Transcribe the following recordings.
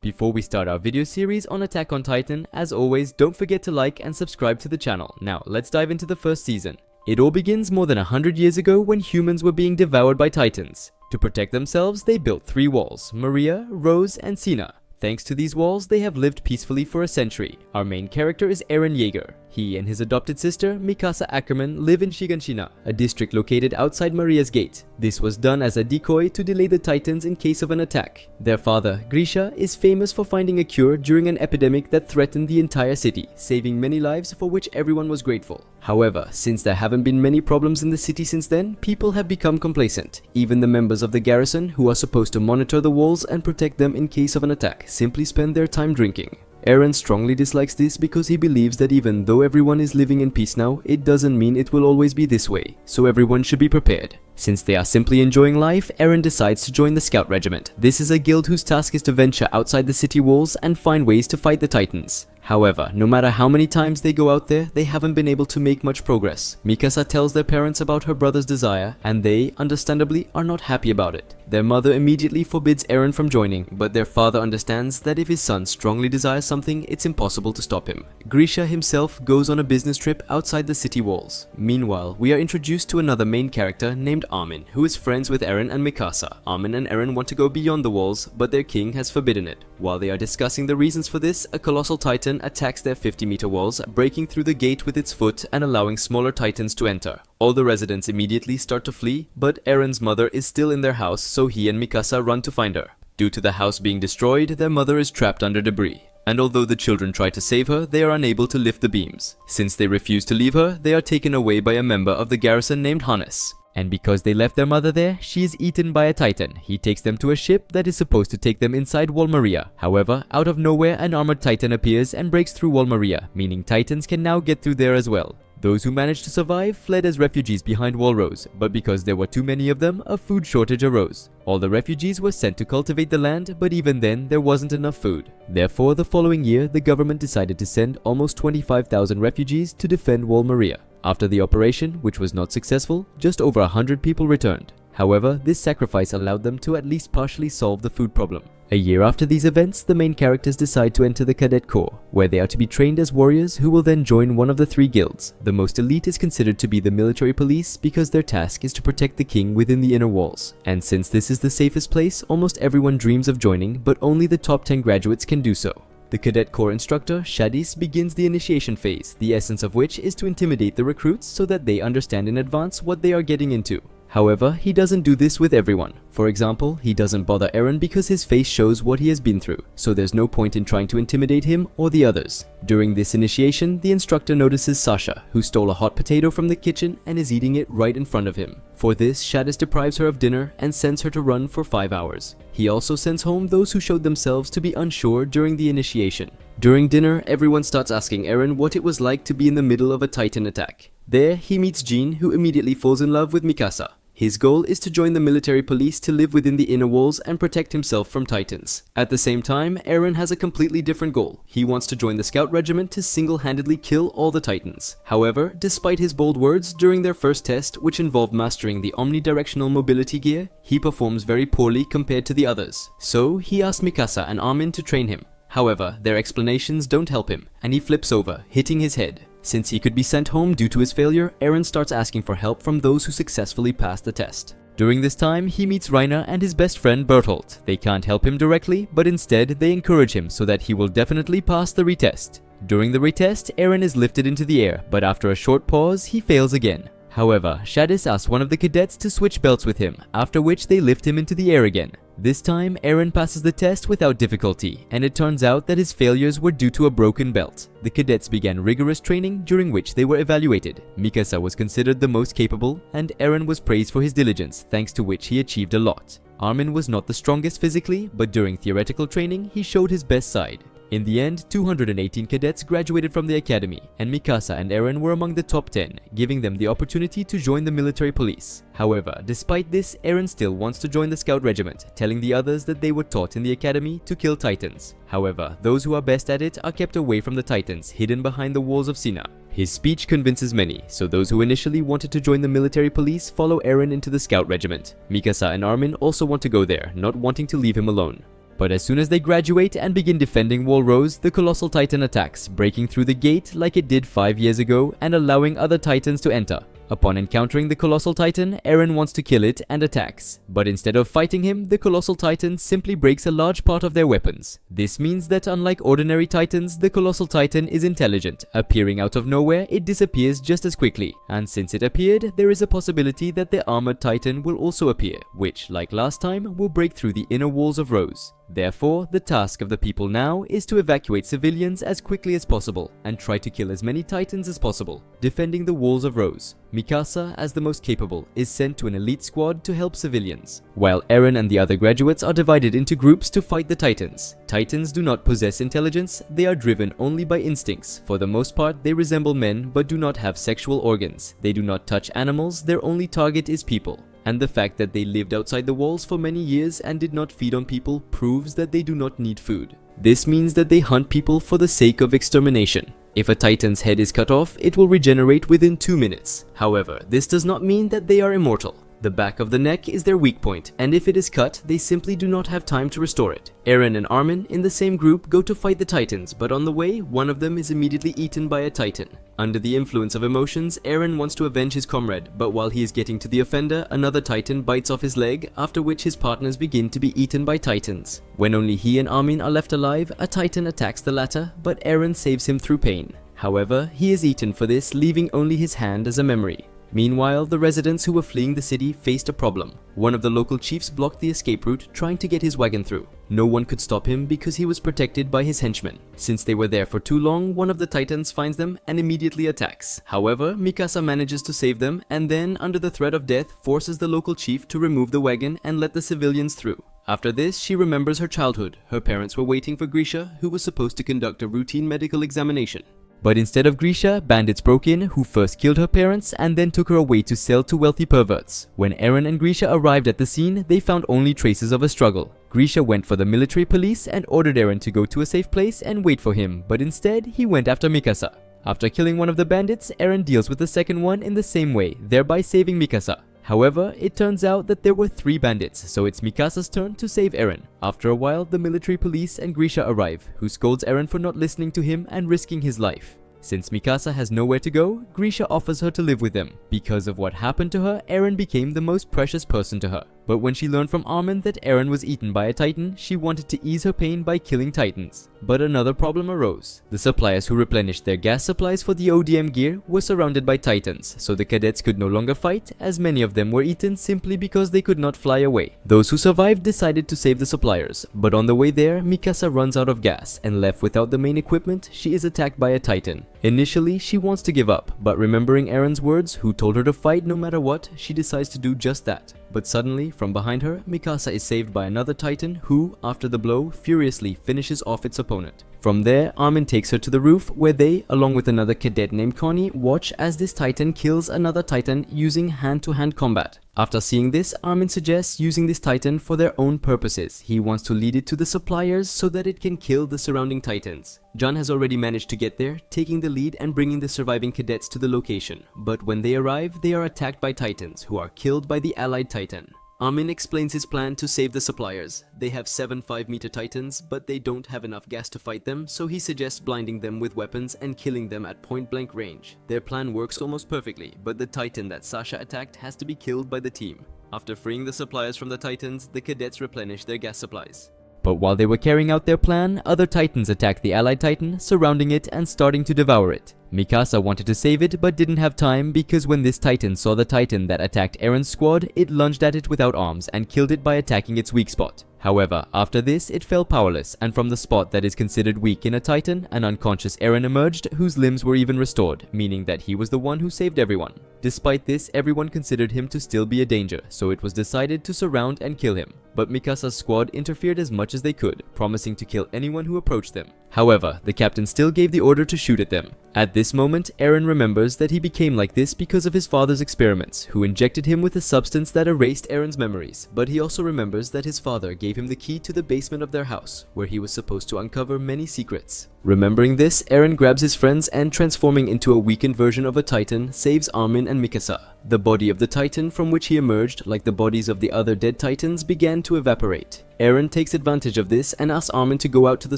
Before we start our video series on Attack on Titan, as always, don't forget to like and subscribe to the channel. Now, let's dive into the first season. It all begins more than 100 years ago when humans were being devoured by Titans. To protect themselves, they built 3 walls: Maria, Rose, and Sina. Thanks to these walls, they have lived peacefully for a century. Our main character is Eren Yeager. He and his adopted sister, Mikasa Ackerman, live in Shiganshina, a district located outside Maria's gate. This was done as a decoy to delay the Titans in case of an attack. Their father, Grisha, is famous for finding a cure during an epidemic that threatened the entire city, saving many lives for which everyone was grateful. However, since there haven't been many problems in the city since then, people have become complacent. Even the members of the garrison, who are supposed to monitor the walls and protect them in case of an attack, simply spend their time drinking. Eren strongly dislikes this because he believes that even though everyone is living in peace now, it doesn't mean it will always be this way, so everyone should be prepared. Since they are simply enjoying life, Eren decides to join the Scout Regiment. This is a guild whose task is to venture outside the city walls and find ways to fight the Titans. However, no matter how many times they go out there, they haven't been able to make much progress. Mikasa tells their parents about her brother's desire, and they, understandably, are not happy about it. Their mother immediately forbids Eren from joining, but their father understands that if his son strongly desires something, it's impossible to stop him. Grisha himself goes on a business trip outside the city walls. Meanwhile, we are introduced to another main character named Armin, who is friends with Eren and Mikasa. Armin and Eren want to go beyond the walls, but their king has forbidden it. While they are discussing the reasons for this, a colossal titan attacks their 50-meter walls, breaking through the gate with its foot and allowing smaller titans to enter. All the residents immediately start to flee, but Eren's mother is still in their house, so he and Mikasa run to find her. Due to the house being destroyed, their mother is trapped under debris. And although the children try to save her, they are unable to lift the beams. Since they refuse to leave her, they are taken away by a member of the garrison named Hannes. And because they left their mother there, she is eaten by a titan. He takes them to a ship that is supposed to take them inside Wall Maria. However, out of nowhere, an armored titan appears and breaks through Wall Maria, meaning titans can now get through there as well. Those who managed to survive fled as refugees behind Wall Rose, but because there were too many of them, a food shortage arose. All the refugees were sent to cultivate the land, but even then, there wasn't enough food. Therefore, the following year, the government decided to send almost 25,000 refugees to defend Wall Maria. After the operation, which was not successful, just over 100 people returned. However, this sacrifice allowed them to at least partially solve the food problem. A year after these events, the main characters decide to enter the Cadet Corps, where they are to be trained as warriors who will then join one of the 3 guilds. The most elite is considered to be the military police because their task is to protect the king within the inner walls. And since this is the safest place, almost everyone dreams of joining, but only the top 10 graduates can do so. The Cadet Corps instructor, Shadis, begins the initiation phase, the essence of which is to intimidate the recruits so that they understand in advance what they are getting into. However, he doesn't do this with everyone. For example, he doesn't bother Eren because his face shows what he has been through, so there's no point in trying to intimidate him or the others. During this initiation, the instructor notices Sasha, who stole a hot potato from the kitchen and is eating it right in front of him. For this, Shadis deprives her of dinner and sends her to run for 5 hours. He also sends home those who showed themselves to be unsure during the initiation. During dinner, everyone starts asking Eren what it was like to be in the middle of a Titan attack. There, he meets Jean, who immediately falls in love with Mikasa. His goal is to join the military police to live within the inner walls and protect himself from Titans. At the same time, Eren has a completely different goal. He wants to join the Scout Regiment to single-handedly kill all the Titans. However, despite his bold words, during their first test, which involved mastering the omnidirectional mobility gear, he performs very poorly compared to the others. So, he asks Mikasa and Armin to train him. However, their explanations don't help him, and he flips over, hitting his head. Since he could be sent home due to his failure, Eren starts asking for help from those who successfully passed the test. During this time, he meets Reiner and his best friend Bertolt. They can't help him directly, but instead they encourage him so that he will definitely pass the retest. During the retest, Eren is lifted into the air, but after a short pause, he fails again. However, Shadis asks one of the cadets to switch belts with him, after which they lift him into the air again. This time, Eren passes the test without difficulty, and it turns out that his failures were due to a broken belt. The cadets began rigorous training during which they were evaluated. Mikasa was considered the most capable, and Eren was praised for his diligence, thanks to which he achieved a lot. Armin was not the strongest physically, but during theoretical training, he showed his best side. In the end, 218 cadets graduated from the academy, and Mikasa and Eren were among the top 10, giving them the opportunity to join the military police. However, despite this, Eren still wants to join the Scout Regiment, telling the others that they were taught in the academy to kill Titans. However, those who are best at it are kept away from the Titans, hidden behind the walls of Sina. His speech convinces many, so those who initially wanted to join the military police follow Eren into the Scout Regiment. Mikasa and Armin also want to go there, not wanting to leave him alone. But as soon as they graduate and begin defending Wall Rose, the Colossal Titan attacks, breaking through the gate like it did 5 years ago and allowing other Titans to enter. Upon encountering the Colossal Titan, Eren wants to kill it and attacks. But instead of fighting him, the Colossal Titan simply breaks a large part of their weapons. This means that unlike ordinary Titans, the Colossal Titan is intelligent. Appearing out of nowhere, it disappears just as quickly. And since it appeared, there is a possibility that the Armored Titan will also appear, which, like last time, will break through the inner walls of Rose. Therefore, the task of the people now is to evacuate civilians as quickly as possible and try to kill as many Titans as possible, defending the walls of Rose. Mikasa, as the most capable, is sent to an elite squad to help civilians, while Eren and the other graduates are divided into groups to fight the Titans. Titans do not possess intelligence, they are driven only by instincts. For the most part, they resemble men but do not have sexual organs. They do not touch animals, their only target is people. And the fact that they lived outside the walls for many years and did not feed on people proves that they do not need food. This means that they hunt people for the sake of extermination. If a Titan's head is cut off, it will regenerate within 2 minutes. However, this does not mean that they are immortal. The back of the neck is their weak point, and if it is cut, they simply do not have time to restore it. Eren and Armin, in the same group, go to fight the Titans, but on the way, one of them is immediately eaten by a Titan. Under the influence of emotions, Eren wants to avenge his comrade, but while he is getting to the offender, another Titan bites off his leg, after which his partners begin to be eaten by Titans. When only he and Armin are left alive, a Titan attacks the latter, but Eren saves him through pain. However, he is eaten for this, leaving only his hand as a memory. Meanwhile, the residents who were fleeing the city faced a problem. One of the local chiefs blocked the escape route, trying to get his wagon through. No one could stop him because he was protected by his henchmen. Since they were there for too long, one of the Titans finds them and immediately attacks. However, Mikasa manages to save them and then, under the threat of death, forces the local chief to remove the wagon and let the civilians through. After this, she remembers her childhood. Her parents were waiting for Grisha, who was supposed to conduct a routine medical examination. But instead of Grisha, bandits broke in, who first killed her parents and then took her away to sell to wealthy perverts. When Eren and Grisha arrived at the scene, they found only traces of a struggle. Grisha went for the military police and ordered Eren to go to a safe place and wait for him, but instead he went after Mikasa. After killing one of the bandits, Eren deals with the second one in the same way, thereby saving Mikasa. However, it turns out that there were 3 bandits, so it's Mikasa's turn to save Eren. After a while, the military police and Grisha arrive, who scolds Eren for not listening to him and risking his life. Since Mikasa has nowhere to go, Grisha offers her to live with them. Because of what happened to her, Eren became the most precious person to her. But when she learned from Armin that Eren was eaten by a Titan, she wanted to ease her pain by killing Titans. But another problem arose. The suppliers who replenished their gas supplies for the ODM gear were surrounded by Titans, so the cadets could no longer fight, as many of them were eaten simply because they could not fly away. Those who survived decided to save the suppliers, but on the way there, Mikasa runs out of gas, and left without the main equipment, she is attacked by a Titan. Initially, she wants to give up, but remembering Eren's words, who told her to fight no matter what, she decides to do just that. But suddenly, from behind her, Mikasa is saved by another Titan who, after the blow, furiously finishes off its opponent. From there, Armin takes her to the roof where they, along with another cadet named Connie, watch as this Titan kills another Titan using hand-to-hand combat. After seeing this, Armin suggests using this Titan for their own purposes. He wants to lead it to the suppliers so that it can kill the surrounding Titans. John has already managed to get there, taking the lead and bringing the surviving cadets to the location. But when they arrive, they are attacked by Titans, who are killed by the allied Titan. Armin explains his plan to save the suppliers. They have 7 5-meter Titans, but they don't have enough gas to fight them, so he suggests blinding them with weapons and killing them at point-blank range. Their plan works almost perfectly, but the Titan that Sasha attacked has to be killed by the team. After freeing the suppliers from the Titans, the cadets replenish their gas supplies. But while they were carrying out their plan, other Titans attacked the allied Titan, surrounding it and starting to devour it. Mikasa wanted to save it but didn't have time because when this Titan saw the Titan that attacked Eren's squad, it lunged at it without arms and killed it by attacking its weak spot. However, after this, it fell powerless, and from the spot that is considered weak in a Titan, an unconscious Eren emerged, whose limbs were even restored, meaning that he was the one who saved everyone. Despite this, everyone considered him to still be a danger, so it was decided to surround and kill him. But Mikasa's squad interfered as much as they could, promising to kill anyone who approached them. However, the captain still gave the order to shoot at them. At this moment, Eren remembers that he became like this because of his father's experiments, who injected him with a substance that erased Eren's memories. But he also remembers that his father gave him the key to the basement of their house, where he was supposed to uncover many secrets. Remembering this, Eren grabs his friends and, transforming into a weakened version of a Titan, saves Armin and Mikasa. The body of the Titan from which he emerged, like the bodies of the other dead Titans, began to evaporate. Eren takes advantage of this and asks Armin to go out to the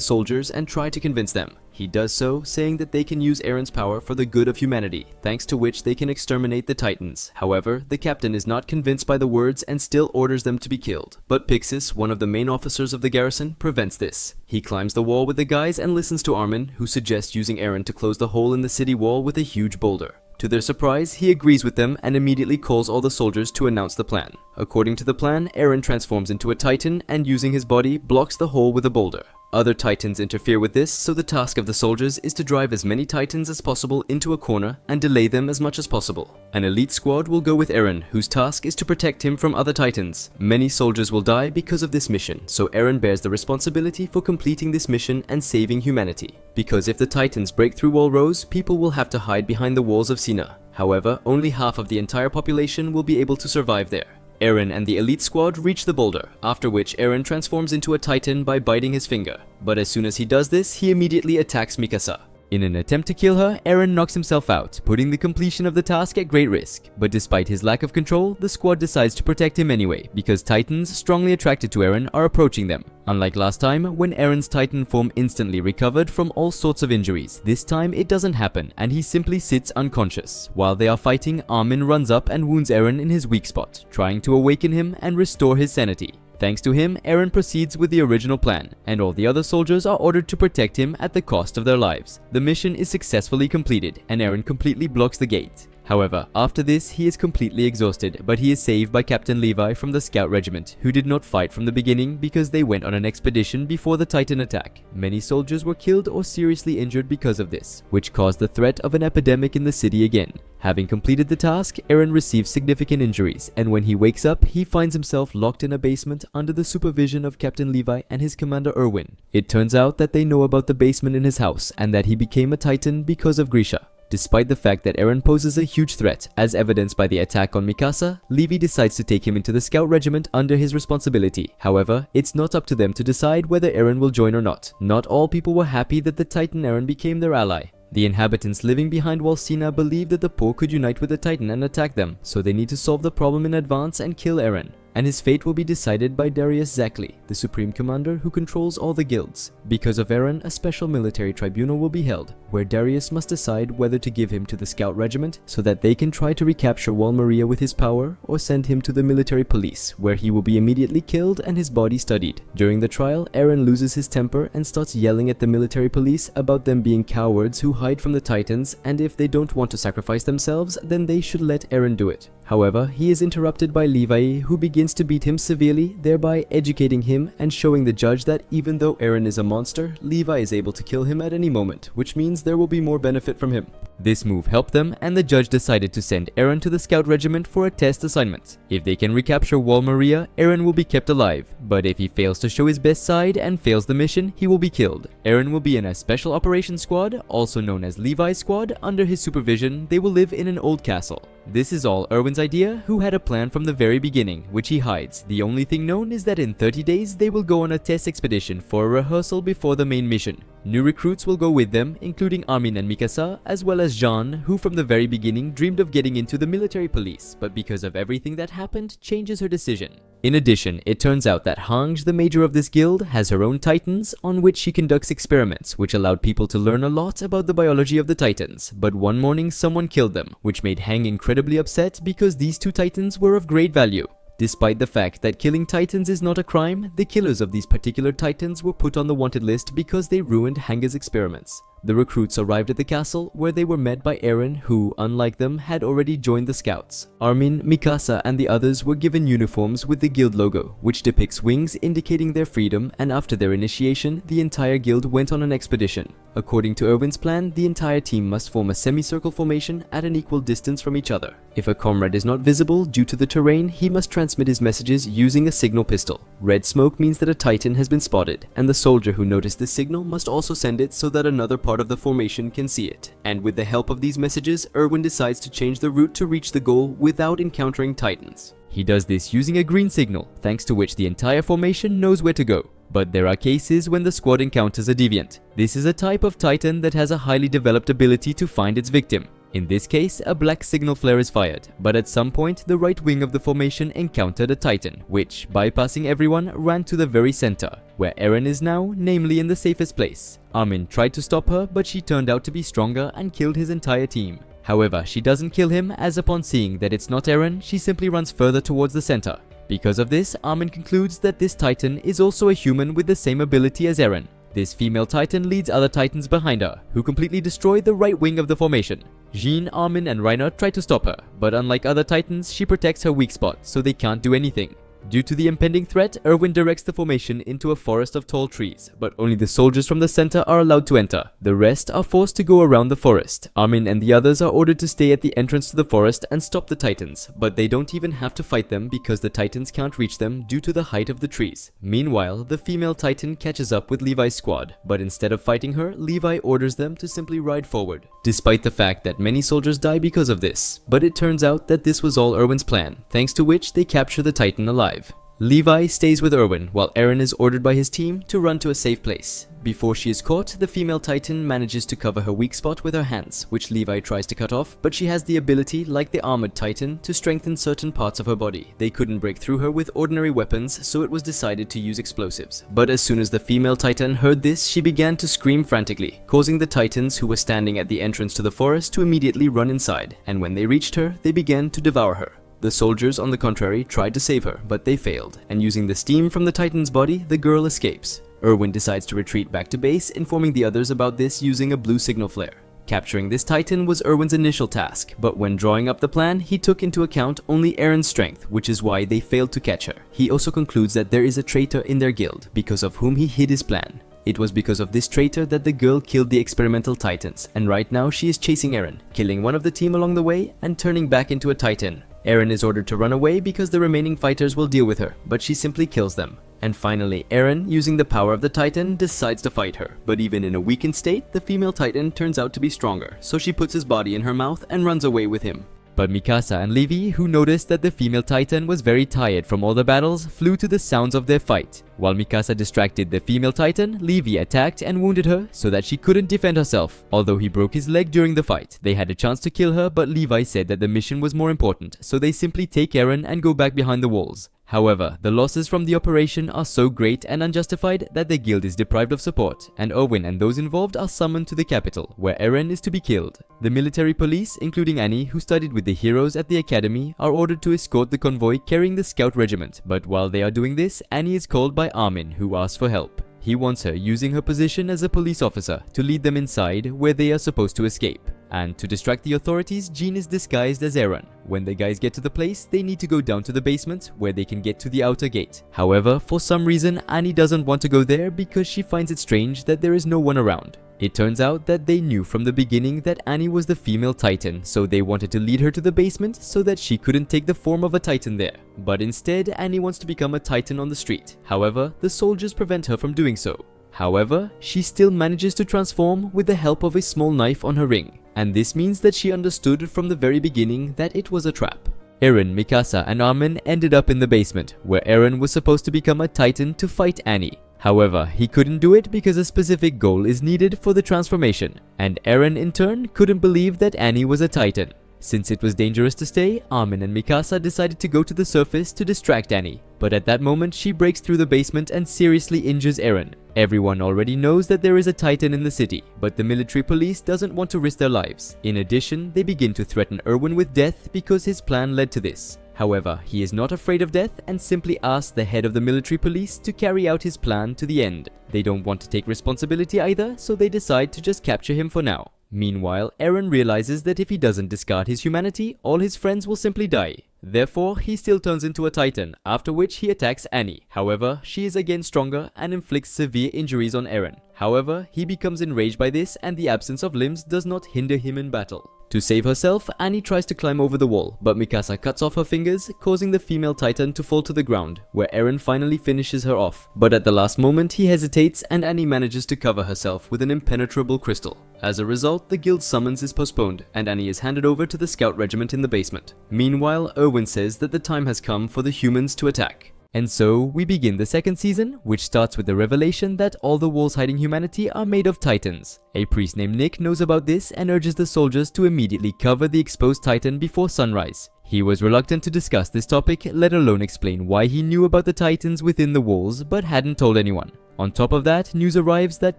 soldiers and try to convince them. He does so, saying that they can use Eren's power for the good of humanity, thanks to which they can exterminate the Titans. However, the captain is not convinced by the words and still orders them to be killed. But Pixis, one of the main officers of the garrison, prevents this. He climbs the wall with the guys and listens to Armin, who suggests using Eren to close the hole in the city wall with a huge boulder. To their surprise, he agrees with them and immediately calls all the soldiers to announce the plan. According to the plan, Eren transforms into a Titan and using his body blocks the hole with a boulder. Other Titans interfere with this, so the task of the soldiers is to drive as many Titans as possible into a corner and delay them as much as possible. An elite squad will go with Eren, whose task is to protect him from other Titans. Many soldiers will die because of this mission, so Eren bears the responsibility for completing this mission and saving humanity. Because if the Titans break through Wall Rose, people will have to hide behind the walls of Sina. However, only half of the entire population will be able to survive there. Eren and the elite squad reach the boulder, after which Eren transforms into a Titan by biting his finger. But as soon as he does this, he immediately attacks Mikasa. In an attempt to kill her, Eren knocks himself out, putting the completion of the task at great risk. But despite his lack of control, the squad decides to protect him anyway, because Titans strongly attracted to Eren are approaching them. Unlike last time, when Eren's Titan form instantly recovered from all sorts of injuries, this time it doesn't happen and he simply sits unconscious. While they are fighting, Armin runs up and wounds Eren in his weak spot, trying to awaken him and restore his sanity. Thanks to him, Eren proceeds with the original plan, and all the other soldiers are ordered to protect him at the cost of their lives. The mission is successfully completed, and Eren completely blocks the gate. However, after this, he is completely exhausted, but he is saved by Captain Levi from the scout regiment, who did not fight from the beginning because they went on an expedition before the Titan attack. Many soldiers were killed or seriously injured because of this, which caused the threat of an epidemic in the city again. Having completed the task, Eren receives significant injuries, and when he wakes up, he finds himself locked in a basement under the supervision of Captain Levi and his commander Erwin. It turns out that they know about the basement in his house and that he became a Titan because of Grisha. Despite the fact that Eren poses a huge threat, as evidenced by the attack on Mikasa, Levi decides to take him into the scout regiment under his responsibility. However, it's not up to them to decide whether Eren will join or not. Not all people were happy that the Titan Eren became their ally. The inhabitants living behind Wall Sina believe that the poor could unite with the Titan and attack them, so they need to solve the problem in advance and kill Eren. And his fate will be decided by Darius Zackley, the supreme commander who controls all the guilds. Because of Eren, a special military tribunal will be held, where Darius must decide whether to give him to the scout regiment so that they can try to recapture Wall Maria with his power, or send him to the military police, where he will be immediately killed and his body studied. During the trial, Eren loses his temper and starts yelling at the military police about them being cowards who hide from the Titans, and if they don't want to sacrifice themselves, then they should let Eren do it. However, he is interrupted by Levi, who begins to beat him severely, thereby educating him and showing the judge that even though Eren is a monster, Levi is able to kill him at any moment, which means there will be more benefit from him. This move helped them, and the judge decided to send Eren to the scout regiment for a test assignment. If they can recapture Wall Maria, Eren will be kept alive, but if he fails to show his best side and fails the mission, he will be killed. Eren will be in a special operations squad, also known as Levi's squad. Under his supervision, they will live in an old castle. This is all Erwin's idea, who had a plan from the very beginning, which he hides. The only thing known is that in 30 days they will go on a test expedition for a rehearsal before the main mission. New recruits will go with them, including Armin and Mikasa, as well as Jean, who from the very beginning dreamed of getting into the military police, but because of everything that happened, changes her decision. In addition, it turns out that Hange, the major of this guild, has her own Titans, on which she conducts experiments, which allowed people to learn a lot about the biology of the Titans. But one morning someone killed them, which made Hange incredibly upset because these two Titans were of great value. Despite the fact that killing Titans is not a crime, the killers of these particular Titans were put on the wanted list because they ruined Hange's experiments. The recruits arrived at the castle, where they were met by Eren, who, unlike them, had already joined the scouts. Armin, Mikasa, and the others were given uniforms with the guild logo, which depicts wings indicating their freedom, and after their initiation, the entire guild went on an expedition. According to Erwin's plan, the entire team must form a semicircle formation at an equal distance from each other. If a comrade is not visible due to the terrain, he must transmit his messages using a signal pistol. Red smoke means that a Titan has been spotted, and the soldier who noticed this signal must also send it so that another part of the formation can see it. And with the help of these messages, Erwin decides to change the route to reach the goal without encountering Titans. He does this using a green signal, thanks to which the entire formation knows where to go. But there are cases when the squad encounters a deviant. This is a type of Titan that has a highly developed ability to find its victim. In this case, a black signal flare is fired, but at some point the right wing of the formation encountered a Titan, which, bypassing everyone, ran to the very center, where Eren is now, namely in the safest place. Armin tried to stop her, but she turned out to be stronger and killed his entire team. However, she doesn't kill him, as upon seeing that it's not Eren, she simply runs further towards the center. Because of this, Armin concludes that this Titan is also a human with the same ability as Eren. This female Titan leads other Titans behind her, who completely destroy the right wing of the formation. Jean, Armin, and Reiner try to stop her, but unlike other Titans, she protects her weak spot, so they can't do anything. Due to the impending threat, Erwin directs the formation into a forest of tall trees, but only the soldiers from the center are allowed to enter. The rest are forced to go around the forest. Armin and the others are ordered to stay at the entrance to the forest and stop the Titans, but they don't even have to fight them because the Titans can't reach them due to the height of the trees. Meanwhile, the female Titan catches up with Levi's squad, but instead of fighting her, Levi orders them to simply ride forward, despite the fact that many soldiers die because of this. But it turns out that this was all Erwin's plan, thanks to which they capture the Titan alive. Levi stays with Erwin while Eren is ordered by his team to run to a safe place. Before she is caught, the female Titan manages to cover her weak spot with her hands, which Levi tries to cut off, but she has the ability, like the armored Titan, to strengthen certain parts of her body. They couldn't break through her with ordinary weapons, so it was decided to use explosives. But as soon as the female Titan heard this, she began to scream frantically, causing the Titans who were standing at the entrance to the forest to immediately run inside, and when they reached her, they began to devour her. The soldiers, on the contrary, tried to save her, but they failed, and using the steam from the Titan's body, the girl escapes. Erwin decides to retreat back to base, informing the others about this using a blue signal flare. Capturing this Titan was Erwin's initial task, but when drawing up the plan, he took into account only Eren's strength, which is why they failed to catch her. He also concludes that there is a traitor in their guild, because of whom he hid his plan. It was because of this traitor that the girl killed the experimental Titans, and right now she is chasing Eren, killing one of the team along the way and turning back into a Titan. Eren is ordered to run away because the remaining fighters will deal with her, but she simply kills them. And finally, Eren, using the power of the Titan, decides to fight her. But even in a weakened state, the female Titan turns out to be stronger, so she puts his body in her mouth and runs away with him. But Mikasa and Levi, who noticed that the female Titan was very tired from all the battles, flew to the sounds of their fight. While Mikasa distracted the female Titan, Levi attacked and wounded her so that she couldn't defend herself. Although he broke his leg during the fight, they had a chance to kill her, but Levi said that the mission was more important, so they simply take Eren and go back behind the walls. However, the losses from the operation are so great and unjustified that the guild is deprived of support, and Erwin and those involved are summoned to the capital, where Eren is to be killed. The military police, including Annie, who studied with the heroes at the academy, are ordered to escort the convoy carrying the scout regiment, but while they are doing this, Annie is called by Armin, who asks for help. He wants her using her position as a police officer to lead them inside where they are supposed to escape. And to distract the authorities, Jean is disguised as Eren. When the guys get to the place, they need to go down to the basement where they can get to the outer gate. However, for some reason, Annie doesn't want to go there because she finds it strange that there is no one around. It turns out that they knew from the beginning that Annie was the female Titan, so they wanted to lead her to the basement so that she couldn't take the form of a Titan there. But instead, Annie wants to become a Titan on the street. However, the soldiers prevent her from doing so. However, she still manages to transform with the help of a small knife on her ring. And this means that she understood from the very beginning that it was a trap. Eren, Mikasa, and Armin ended up in the basement, where Eren was supposed to become a Titan to fight Annie. However, he couldn't do it because a specific goal is needed for the transformation, and Eren in turn couldn't believe that Annie was a Titan. Since it was dangerous to stay, Armin and Mikasa decided to go to the surface to distract Annie. But at that moment, she breaks through the basement and seriously injures Eren. Everyone already knows that there is a Titan in the city, but the military police doesn't want to risk their lives. In addition, they begin to threaten Erwin with death because his plan led to this. However, he is not afraid of death and simply asks the head of the military police to carry out his plan to the end. They don't want to take responsibility either, so they decide to just capture him for now. Meanwhile, Eren realizes that if he doesn't discard his humanity, all his friends will simply die. Therefore, he still turns into a Titan, after which he attacks Annie. However, she is again stronger and inflicts severe injuries on Eren. However, he becomes enraged by this, and the absence of limbs does not hinder him in battle. To save herself, Annie tries to climb over the wall, but Mikasa cuts off her fingers, causing the female Titan to fall to the ground, where Eren finally finishes her off. But at the last moment, he hesitates and Annie manages to cover herself with an impenetrable crystal. As a result, the guild summons is postponed, and Annie is handed over to the scout regiment in the basement. Meanwhile, Erwin says that the time has come for the humans to attack. And so, we begin the second season, which starts with the revelation that all the walls hiding humanity are made of titans. A priest named Nick knows about this and urges the soldiers to immediately cover the exposed titan before sunrise. He was reluctant to discuss this topic, let alone explain why he knew about the titans within the walls but hadn't told anyone. On top of that, news arrives that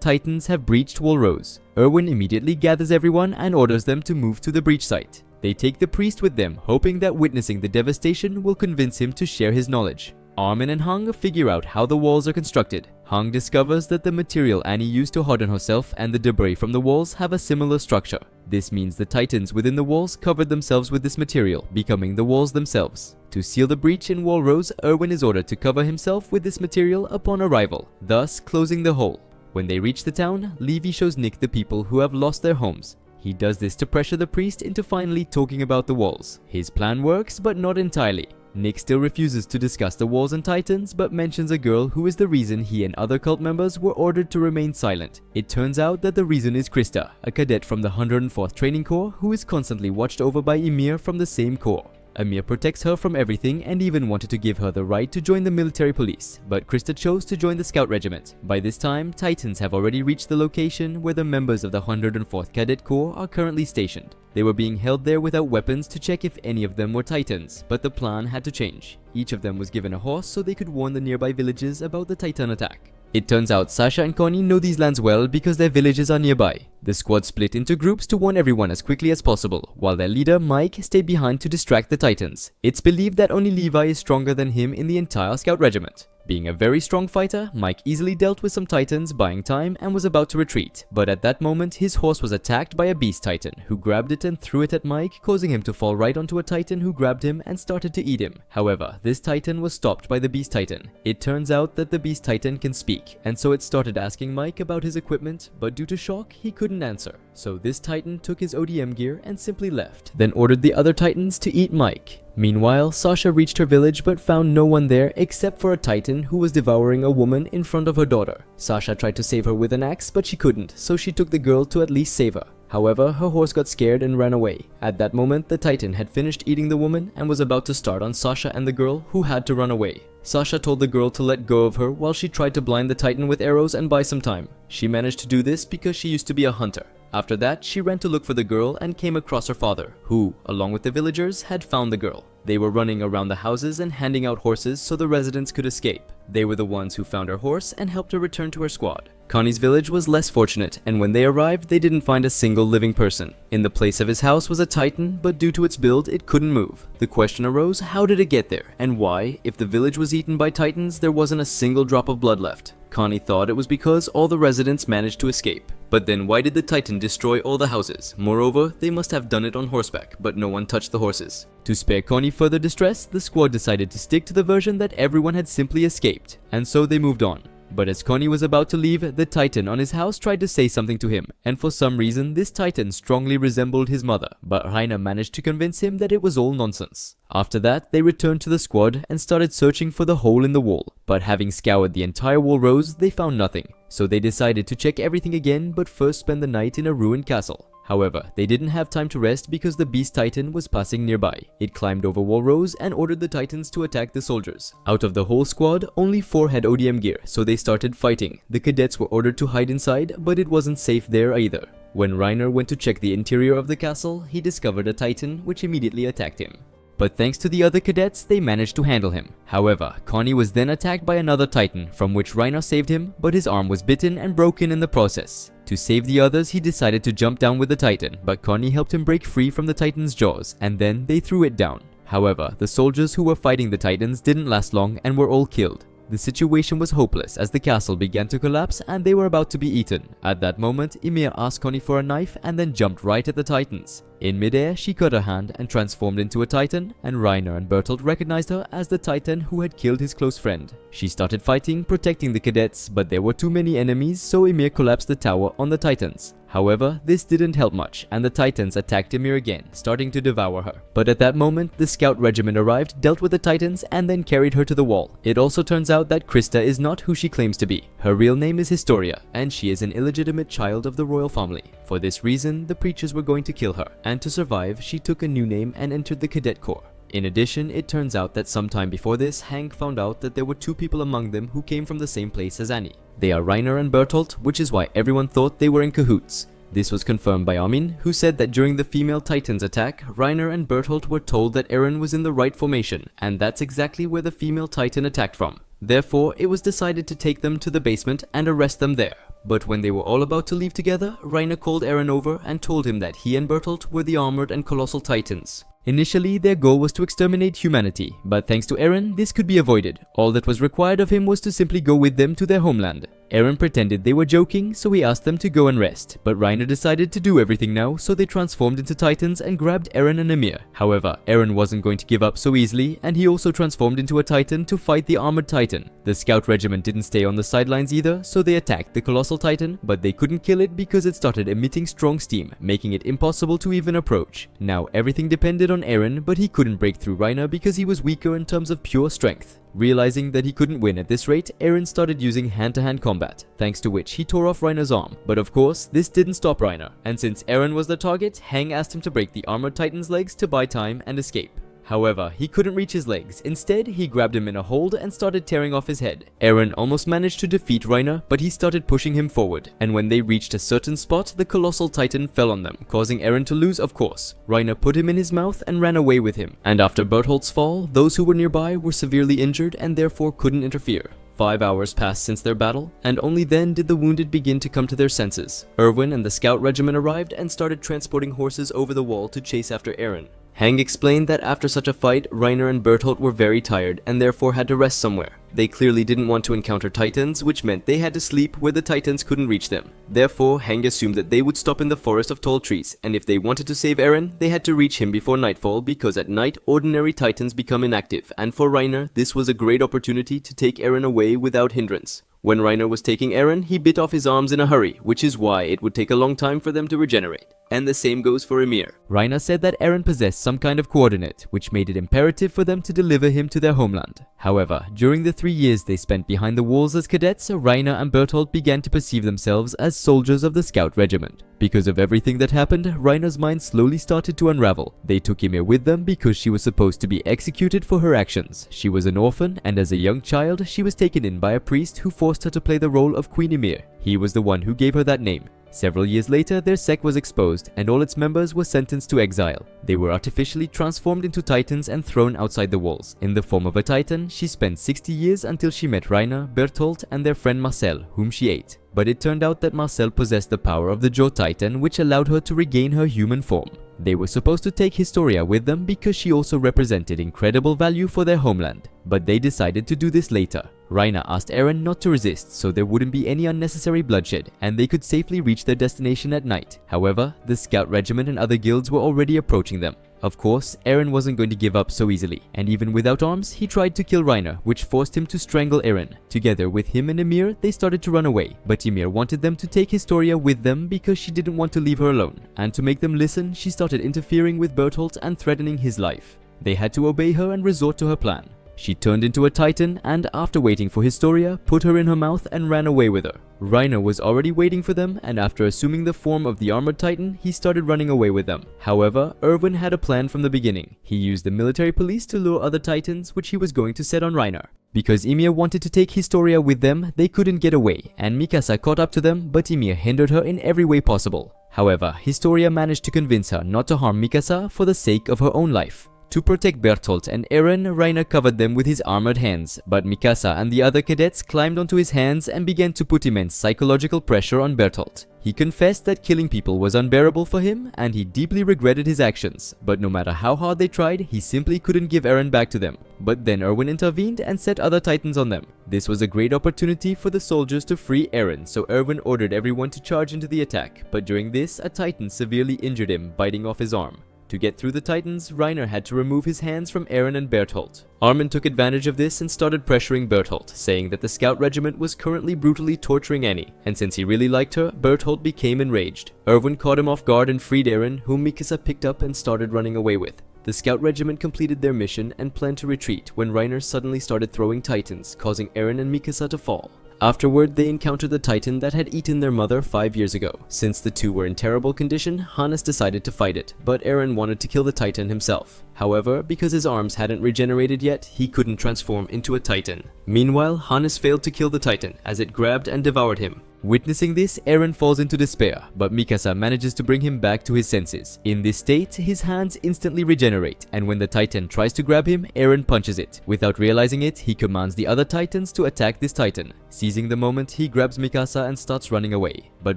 titans have breached Wall Rose. Erwin immediately gathers everyone and orders them to move to the breach site. They take the priest with them, hoping that witnessing the devastation will convince him to share his knowledge. Armin and Hung figure out how the walls are constructed. Hung discovers that the material Annie used to harden herself and the debris from the walls have a similar structure. This means the titans within the walls covered themselves with this material, becoming the walls themselves. To seal the breach in Wall Rose, Erwin is ordered to cover himself with this material upon arrival, thus closing the hole. When they reach the town, Levi shows Nick the people who have lost their homes. He does this to pressure the priest into finally talking about the walls. His plan works, but not entirely. Nick still refuses to discuss the walls and titans, but mentions a girl who is the reason he and other cult members were ordered to remain silent. It turns out that the reason is Krista, a cadet from the 104th Training Corps who is constantly watched over by Ymir from the same corps. Ymir protects her from everything and even wanted to give her the right to join the military police, but Krista chose to join the scout regiment. By this time, Titans have already reached the location where the members of the 104th Cadet Corps are currently stationed. They were being held there without weapons to check if any of them were Titans, but the plan had to change. Each of them was given a horse so they could warn the nearby villages about the Titan attack. It turns out Sasha and Connie know these lands well because their villages are nearby. The squad split into groups to warn everyone as quickly as possible, while their leader, Mike, stayed behind to distract the Titans. It's believed that only Levi is stronger than him in the entire scout regiment. Being a very strong fighter, Mike easily dealt with some Titans, buying time, and was about to retreat. But at that moment, his horse was attacked by a beast Titan, who grabbed it and threw it at Mike, causing him to fall right onto a Titan who grabbed him and started to eat him. However, this Titan was stopped by the beast Titan. It turns out that the beast Titan can speak, and so it started asking Mike about his equipment, but due to shock, he couldn't answer. So this Titan took his ODM gear and simply left, then ordered the other Titans to eat Mike. Meanwhile, Sasha reached her village but found no one there except for a Titan who was devouring a woman in front of her daughter. Sasha tried to save her with an axe, but she couldn't, so she took the girl to at least save her. However, her horse got scared and ran away. At that moment, the Titan had finished eating the woman and was about to start on Sasha and the girl, who had to run away. Sasha told the girl to let go of her while she tried to blind the Titan with arrows and buy some time. She managed to do this because she used to be a hunter. After that, she ran to look for the girl and came across her father, who, along with the villagers, had found the girl. They were running around the houses and handing out horses so the residents could escape. They were the ones who found her horse and helped her return to her squad. Connie's village was less fortunate, and when they arrived, they didn't find a single living person. In the place of his house was a Titan, but due to its build, it couldn't move. The question arose, how did it get there? And why, if the village was eaten by Titans, there wasn't a single drop of blood left? Connie thought it was because all the residents managed to escape. But then why did the Titan destroy all the houses? Moreover, they must have done it on horseback, but no one touched the horses. To spare Connie further distress, the squad decided to stick to the version that everyone had simply escaped, and so they moved on. But as Connie was about to leave, the Titan on his house tried to say something to him, and for some reason this Titan strongly resembled his mother, but Raina managed to convince him that it was all nonsense. After that, they returned to the squad and started searching for the hole in the wall, but having scoured the entire Wall Rose, they found nothing. So they decided to check everything again, but first spend the night in a ruined castle. However, they didn't have time to rest because the Beast Titan was passing nearby. It climbed over Wall Rose and ordered the Titans to attack the soldiers. Out of the whole squad, only 4 had ODM gear, so they started fighting. The cadets were ordered to hide inside, but it wasn't safe there either. When Reiner went to check the interior of the castle, he discovered a Titan, which immediately attacked him. But thanks to the other cadets, they managed to handle him. However, Connie was then attacked by another Titan, from which Reiner saved him, but his arm was bitten and broken in the process. To save the others, he decided to jump down with the Titan, but Connie helped him break free from the Titan's jaws, and then they threw it down. However, the soldiers who were fighting the Titans didn't last long and were all killed. The situation was hopeless as the castle began to collapse and they were about to be eaten. At that moment, Ymir asked Connie for a knife and then jumped right at the Titans. In midair, she cut her hand and transformed into a Titan, and Reiner and Bertolt recognized her as the Titan who had killed his close friend. She started fighting, protecting the cadets, but there were too many enemies, so Ymir collapsed the tower on the Titans. However, this didn't help much, and the Titans attacked Ymir again, starting to devour her. But at that moment, the scout regiment arrived, dealt with the Titans, and then carried her to the wall. It also turns out that Krista is not who she claims to be. Her real name is Historia, and she is an illegitimate child of the royal family. For this reason, the preachers were going to kill her, and to survive, she took a new name and entered the cadet corps. In addition, it turns out that sometime before this, Hank found out that there were two people among them who came from the same place as Annie. They are Reiner and Bertolt, which is why everyone thought they were in cahoots. This was confirmed by Armin, who said that during the female Titans attack, Reiner and Bertolt were told that Eren was in the right formation, and that's exactly where the female Titan attacked from. Therefore, it was decided to take them to the basement and arrest them there. But when they were all about to leave together, Reiner called Eren over and told him that he and Bertolt were the armored and colossal Titans. Initially, their goal was to exterminate humanity, but thanks to Eren, this could be avoided. All that was required of him was to simply go with them to their homeland. Eren pretended they were joking, so he asked them to go and rest, but Reiner decided to do everything now, so they transformed into Titans and grabbed Eren and Ymir. However, Eren wasn't going to give up so easily, and he also transformed into a Titan to fight the armored Titan. The scout regiment didn't stay on the sidelines either, so they attacked the colossal Titan, but they couldn't kill it because it started emitting strong steam, making it impossible to even approach. Now, everything depended on Eren, but he couldn't break through Reiner because he was weaker in terms of pure strength. Realizing that he couldn't win at this rate, Eren started using hand-to-hand combat, thanks to which he tore off Reiner's arm. But of course, this didn't stop Reiner, and since Eren was the target, Hang asked him to break the armored Titan's legs to buy time and escape. However, he couldn't reach his legs. Instead, he grabbed him in a hold and started tearing off his head. Eren almost managed to defeat Reiner, but he started pushing him forward, and when they reached a certain spot, the colossal Titan fell on them, causing Eren to lose, of course. Reiner put him in his mouth and ran away with him, and after Bertolt's fall, those who were nearby were severely injured and therefore couldn't interfere. 5 hours passed since their battle, and only then did the wounded begin to come to their senses. Erwin and the scout regiment arrived and started transporting horses over the wall to chase after Eren. Hang explained that after such a fight, Reiner and Bertolt were very tired and therefore had to rest somewhere. They clearly didn't want to encounter Titans, which meant they had to sleep where the Titans couldn't reach them. Therefore, Hang assumed that they would stop in the forest of tall trees, and if they wanted to save Eren, they had to reach him before nightfall because at night, ordinary Titans become inactive, and for Reiner, this was a great opportunity to take Eren away without hindrance. When Reiner was taking Eren, he bit off his arms in a hurry, which is why it would take a long time for them to regenerate. And the same goes for Ymir. Reiner said that Eren possessed some kind of coordinate, which made it imperative for them to deliver him to their homeland. However, during the 3 years they spent behind the walls as cadets, Reiner and Bertolt began to perceive themselves as soldiers of the scout regiment. Because of everything that happened, Reiner's mind slowly started to unravel. They took Ymir with them because she was supposed to be executed for her actions. She was an orphan, and as a young child, she was taken in by a priest who forced her to play the role of Queen Ymir. He was the one who gave her that name. Several years later, their sect was exposed and all its members were sentenced to exile. They were artificially transformed into Titans and thrown outside the walls. In the form of a Titan, she spent 60 years until she met Reiner, Bertolt, and their friend Marcel, whom she ate. But it turned out that Marcel possessed the power of the Jaw Titan, which allowed her to regain her human form. They were supposed to take Historia with them because she also represented incredible value for their homeland, but they decided to do this later. Reiner asked Eren not to resist so there wouldn't be any unnecessary bloodshed and they could safely reach their destination at night. However, the scout regiment and other guilds were already approaching them. Of course, Eren wasn't going to give up so easily, and even without arms, he tried to kill Reiner, which forced him to strangle Eren. Together with him and Ymir, they started to run away, but Ymir wanted them to take Historia with them because she didn't want to leave her alone, and to make them listen, she started interfering with Bertolt and threatening his life. They had to obey her and resort to her plan. She turned into a Titan and, after waiting for Historia, put her in her mouth and ran away with her. Reiner was already waiting for them, and after assuming the form of the armored Titan, he started running away with them. However, Erwin had a plan from the beginning. He used the military police to lure other Titans, which he was going to set on Reiner. Because Ymir wanted to take Historia with them, they couldn't get away, and Mikasa caught up to them, but Ymir hindered her in every way possible. However, Historia managed to convince her not to harm Mikasa for the sake of her own life. To protect Bertolt and Eren, Reiner covered them with his armored hands, but Mikasa and the other cadets climbed onto his hands and began to put immense psychological pressure on Bertolt. He confessed that killing people was unbearable for him and he deeply regretted his actions, but no matter how hard they tried, he simply couldn't give Eren back to them. But then Erwin intervened and set other Titans on them. This was a great opportunity for the soldiers to free Eren, so Erwin ordered everyone to charge into the attack, but during this, a Titan severely injured him, biting off his arm. To get through the Titans, Reiner had to remove his hands from Eren and Bertolt. Armin took advantage of this and started pressuring Bertolt, saying that the scout regiment was currently brutally torturing Annie, and since he really liked her, Bertolt became enraged. Erwin caught him off guard and freed Eren, whom Mikasa picked up and started running away with. The scout regiment completed their mission and planned to retreat when Reiner suddenly started throwing Titans, causing Eren and Mikasa to fall. Afterward, they encountered the Titan that had eaten their mother 5 years ago. Since the two were in terrible condition, Hannes decided to fight it, but Eren wanted to kill the Titan himself. However, because his arms hadn't regenerated yet, he couldn't transform into a Titan. Meanwhile, Hannes failed to kill the Titan as it grabbed and devoured him. Witnessing this, Eren falls into despair, but Mikasa manages to bring him back to his senses. In this state, his hands instantly regenerate, and when the Titan tries to grab him, Eren punches it. Without realizing it, he commands the other Titans to attack this Titan. Seizing the moment, he grabs Mikasa and starts running away. But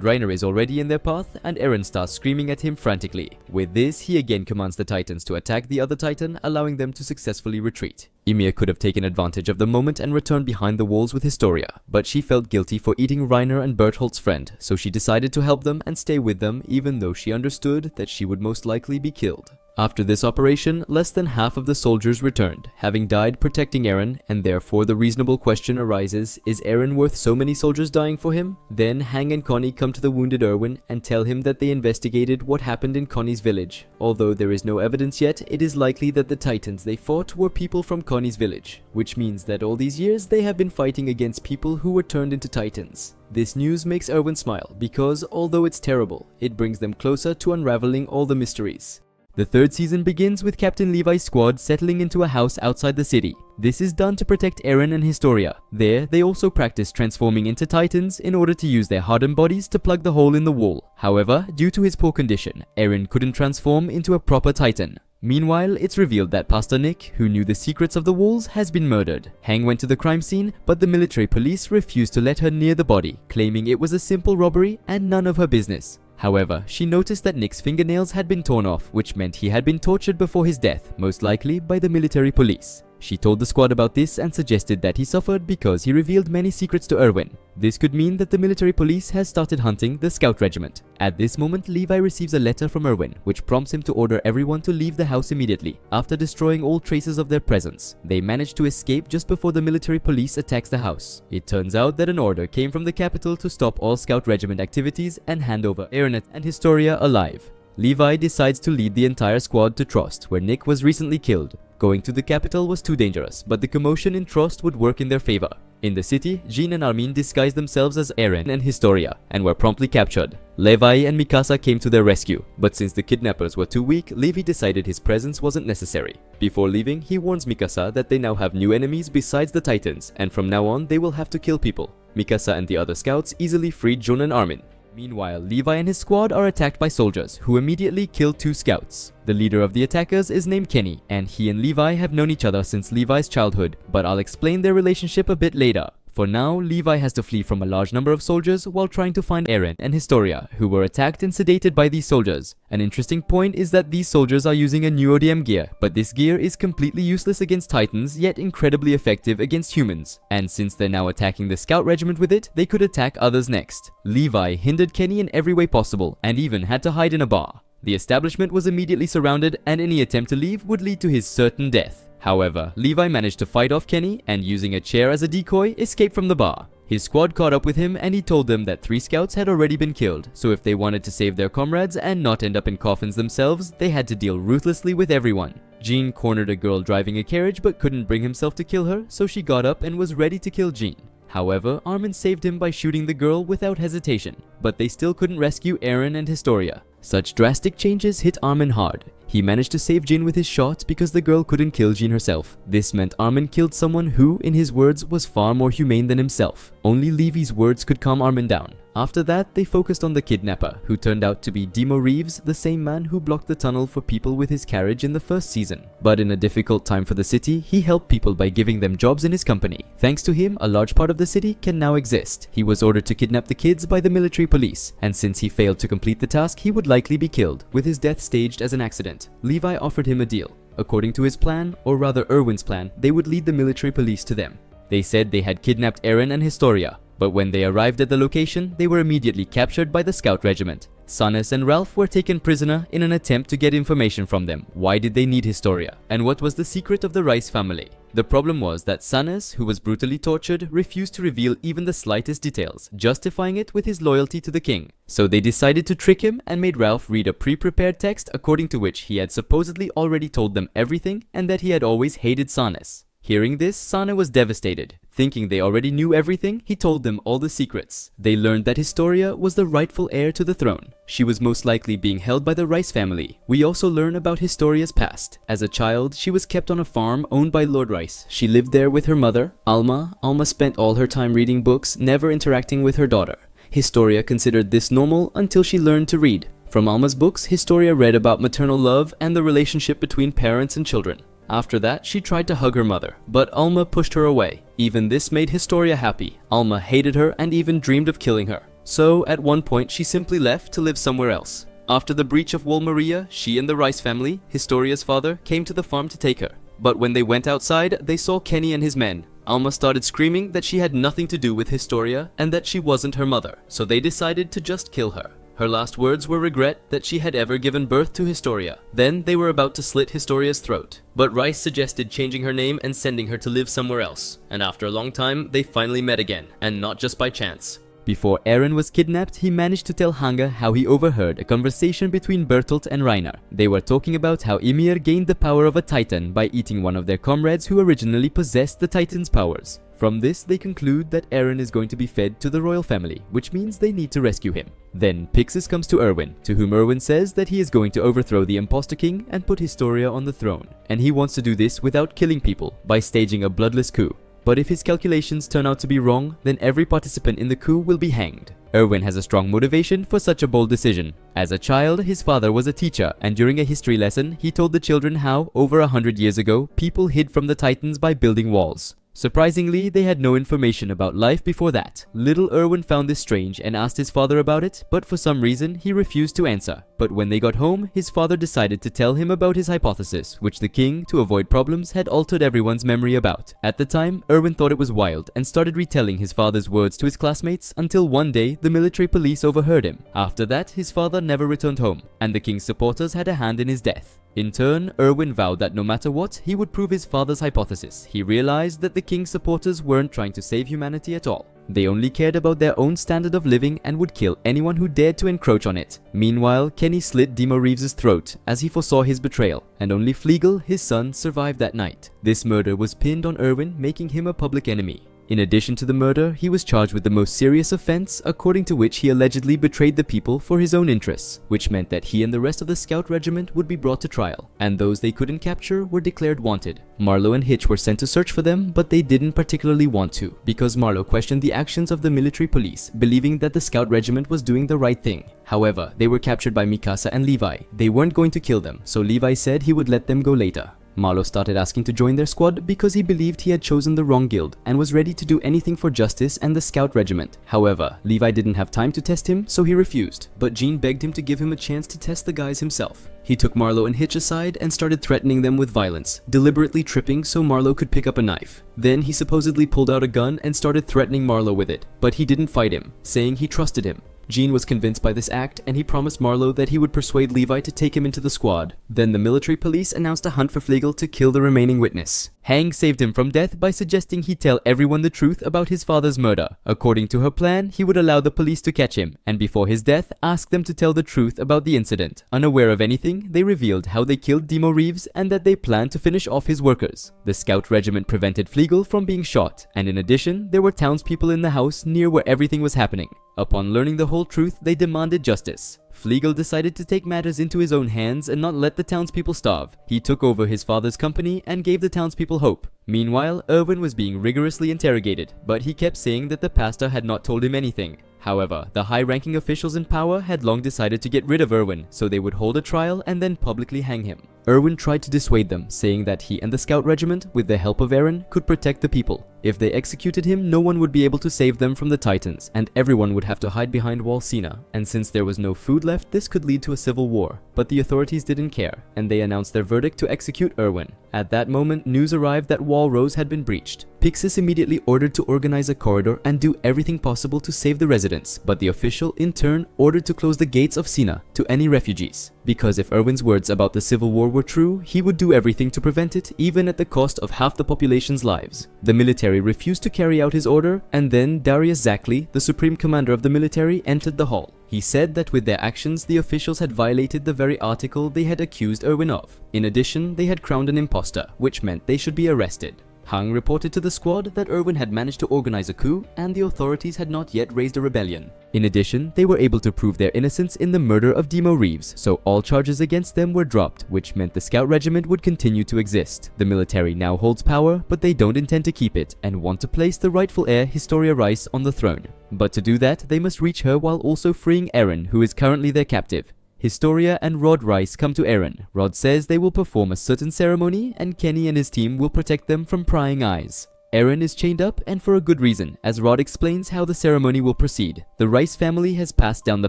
Reiner is already in their path, and Eren starts screaming at him frantically. With this, he again commands the Titans to attack the other Titan, allowing them to successfully retreat. Ymir could have taken advantage of the moment and returned behind the walls with Historia, but she felt guilty for eating Reiner and Bertholdt's friend, so she decided to help them and stay with them even though she understood that she would most likely be killed. After this operation, less than half of the soldiers returned, having died protecting Eren, and therefore the reasonable question arises, is Eren worth so many soldiers dying for him? Then Hang and Connie come to the wounded Erwin and tell him that they investigated what happened in Connie's village. Although there is no evidence yet, it is likely that the Titans they fought were people from Connie's village, which means that all these years they have been fighting against people who were turned into Titans. This news makes Erwin smile because, although it's terrible, it brings them closer to unraveling all the mysteries. The third season begins with Captain Levi's squad settling into a house outside the city. This is done to protect Eren and Historia. There, they also practice transforming into Titans in order to use their hardened bodies to plug the hole in the wall. However, due to his poor condition, Eren couldn't transform into a proper Titan. Meanwhile, it's revealed that Pastor Nick, who knew the secrets of the walls, has been murdered. Hang went to the crime scene, but the military police refused to let her near the body, claiming it was a simple robbery and none of her business. However, she noticed that Nick's fingernails had been torn off, which meant he had been tortured before his death, most likely by the military police. She told the squad about this and suggested that he suffered because he revealed many secrets to Erwin. This could mean that the military police has started hunting the scout regiment. At this moment, Levi receives a letter from Erwin, which prompts him to order everyone to leave the house immediately, after destroying all traces of their presence. They manage to escape just before the military police attacks the house. It turns out that an order came from the capital to stop all scout regiment activities and hand over Eren and Historia alive. Levi decides to lead the entire squad to Trost, where Nick was recently killed. Going to the capital was too dangerous, but the commotion in Trost would work in their favor. In the city, Jean and Armin disguised themselves as Eren and Historia and were promptly captured. Levi and Mikasa came to their rescue, but since the kidnappers were too weak, Levi decided his presence wasn't necessary. Before leaving, he warns Mikasa that they now have new enemies besides the Titans, and from now on they will have to kill people. Mikasa and the other scouts easily freed Jean and Armin. Meanwhile, Levi and his squad are attacked by soldiers, who immediately kill 2 scouts. The leader of the attackers is named Kenny, and he and Levi have known each other since Levi's childhood, but I'll explain their relationship a bit later. For now, Levi has to flee from a large number of soldiers while trying to find Eren and Historia, who were attacked and sedated by these soldiers. An interesting point is that these soldiers are using a new ODM gear, but this gear is completely useless against Titans, yet incredibly effective against humans. And since they're now attacking the scout regiment with it, they could attack others next. Levi hindered Kenny in every way possible, and even had to hide in a bar. The establishment was immediately surrounded, and any attempt to leave would lead to his certain death. However, Levi managed to fight off Kenny and, using a chair as a decoy, escaped from the bar. His squad caught up with him and he told them that 3 scouts had already been killed, so if they wanted to save their comrades and not end up in coffins themselves, they had to deal ruthlessly with everyone. Jean cornered a girl driving a carriage but couldn't bring himself to kill her, so she got up and was ready to kill Jean. However, Armin saved him by shooting the girl without hesitation, but they still couldn't rescue Eren and Historia. Such drastic changes hit Armin hard. He managed to save Jean with his shot because the girl couldn't kill Jean herself. This meant Armin killed someone who, in his words, was far more humane than himself. Only Levi's words could calm Armin down. After that, they focused on the kidnapper, who turned out to be Demo Reeves, the same man who blocked the tunnel for people with his carriage in the first season. But in a difficult time for the city, he helped people by giving them jobs in his company. Thanks to him, a large part of the city can now exist. He was ordered to kidnap the kids by the military police, and since he failed to complete the task, he would likely be killed, with his death staged as an accident. Levi offered him a deal. According to his plan, or rather Erwin's plan, they would lead the military police to them. They said they had kidnapped Eren and Historia, but when they arrived at the location, they were immediately captured by the scout regiment. Sannes and Ralph were taken prisoner in an attempt to get information from them. Why did they need Historia? And what was the secret of the Rice family? The problem was that Sannes, who was brutally tortured, refused to reveal even the slightest details, justifying it with his loyalty to the king. So they decided to trick him and made Ralph read a pre-prepared text according to which he had supposedly already told them everything and that he had always hated Sannes. Hearing this, Sana was devastated. Thinking they already knew everything, he told them all the secrets. They learned that Historia was the rightful heir to the throne. She was most likely being held by the Rice family. We also learn about Historia's past. As a child, she was kept on a farm owned by Lord Rice. She lived there with her mother, Alma. Alma spent all her time reading books, never interacting with her daughter. Historia considered this normal until she learned to read. From Alma's books, Historia read about maternal love and the relationship between parents and children. After that, she tried to hug her mother, but Alma pushed her away. Even this made Historia happy. Alma hated her and even dreamed of killing her. So, at one point, she simply left to live somewhere else. After the breach of Wall Maria, she and the Rice family, Historia's father, came to the farm to take her. But when they went outside, they saw Kenny and his men. Alma started screaming that she had nothing to do with Historia and that she wasn't her mother, so they decided to just kill her. Her last words were regret that she had ever given birth to Historia. Then they were about to slit Historia's throat. But Rice suggested changing her name and sending her to live somewhere else. And after a long time, they finally met again, and not just by chance. Before Eren was kidnapped, he managed to tell Hanga how he overheard a conversation between Bertolt and Reiner. They were talking about how Ymir gained the power of a Titan by eating one of their comrades who originally possessed the Titan's powers. From this, they conclude that Eren is going to be fed to the royal family, which means they need to rescue him. Then Pixis comes to Erwin, to whom Erwin says that he is going to overthrow the Imposter King and put Historia on the throne. And he wants to do this without killing people, by staging a bloodless coup. But if his calculations turn out to be wrong, then every participant in the coup will be hanged. Erwin has a strong motivation for such a bold decision. As a child, his father was a teacher, and during a history lesson, he told the children how, over 100 years ago, people hid from the Titans by building walls. Surprisingly, they had no information about life before that. Little Erwin found this strange and asked his father about it, but for some reason, he refused to answer. But when they got home, his father decided to tell him about his hypothesis, which the king, to avoid problems, had altered everyone's memory about. At the time, Erwin thought it was wild and started retelling his father's words to his classmates until one day, the military police overheard him. After that, his father never returned home, and the king's supporters had a hand in his death. In turn, Erwin vowed that no matter what, he would prove his father's hypothesis. He realized that the king's supporters weren't trying to save humanity at all. They only cared about their own standard of living and would kill anyone who dared to encroach on it. Meanwhile, Kenny slit Demo Reeves' throat as he foresaw his betrayal, and only Flegel, his son, survived that night. This murder was pinned on Erwin, making him a public enemy. In addition to the murder, he was charged with the most serious offense, according to which he allegedly betrayed the people for his own interests, which meant that he and the rest of the scout regiment would be brought to trial, and those they couldn't capture were declared wanted. Marlowe and Hitch were sent to search for them, but they didn't particularly want to, because Marlowe questioned the actions of the military police, believing that the scout regiment was doing the right thing. However, they were captured by Mikasa and Levi. They weren't going to kill them, so Levi said he would let them go later. Marlowe started asking to join their squad because he believed he had chosen the wrong guild and was ready to do anything for justice and the scout regiment. However, Levi didn't have time to test him, so he refused, but Jean begged him to give him a chance to test the guys himself. He took Marlowe and Hitch aside and started threatening them with violence, deliberately tripping so Marlowe could pick up a knife. Then he supposedly pulled out a gun and started threatening Marlowe with it, but he didn't fight him, saying he trusted him. Jean was convinced by this act, and he promised Marlowe that he would persuade Levi to take him into the squad. Then the military police announced a hunt for Flegel to kill the remaining witness. Hang saved him from death by suggesting he tell everyone the truth about his father's murder. According to her plan, he would allow the police to catch him, and before his death, ask them to tell the truth about the incident. Unaware of anything, they revealed how they killed Demo Reeves and that they planned to finish off his workers. The scout regiment prevented Flegel from being shot, and in addition, there were townspeople in the house near where everything was happening. Upon learning the whole truth, they demanded justice. Flegel decided to take matters into his own hands and not let the townspeople starve. He took over his father's company and gave the townspeople hope. Meanwhile, Erwin was being rigorously interrogated, but he kept saying that the pastor had not told him anything. However, the high-ranking officials in power had long decided to get rid of Erwin, so they would hold a trial and then publicly hang him. Erwin tried to dissuade them, saying that he and the scout regiment, with the help of Eren, could protect the people. If they executed him, no one would be able to save them from the Titans, and everyone would have to hide behind Wall Sina. And since there was no food left, this could lead to a civil war. But the authorities didn't care, and they announced their verdict to execute Erwin. At that moment, news arrived that Wall Rose had been breached. Pixis immediately ordered to organize a corridor and do everything possible to save the residents, but the official, in turn, ordered to close the gates of Sina to any refugees. Because if Erwin's words about the civil war were true, he would do everything to prevent it, even at the cost of half the population's lives. The military refused to carry out his order, and then Darius Zackley, the supreme commander of the military, entered the hall. He said that with their actions, the officials had violated the very article they had accused Erwin of. In addition, they had crowned an imposter, which meant they should be arrested. Hang reported to the squad that Erwin had managed to organize a coup and the authorities had not yet raised a rebellion. In addition, they were able to prove their innocence in the murder of Demo Reeves, so all charges against them were dropped, which meant the Scout Regiment would continue to exist. The military now holds power, but they don't intend to keep it and want to place the rightful heir Historia Rice on the throne. But to do that, they must reach her while also freeing Eren, who is currently their captive. Historia and Rod Rice come to Eren. Rod says they will perform a certain ceremony and Kenny and his team will protect them from prying eyes. Eren is chained up and for a good reason, as Rod explains how the ceremony will proceed. The Rice family has passed down the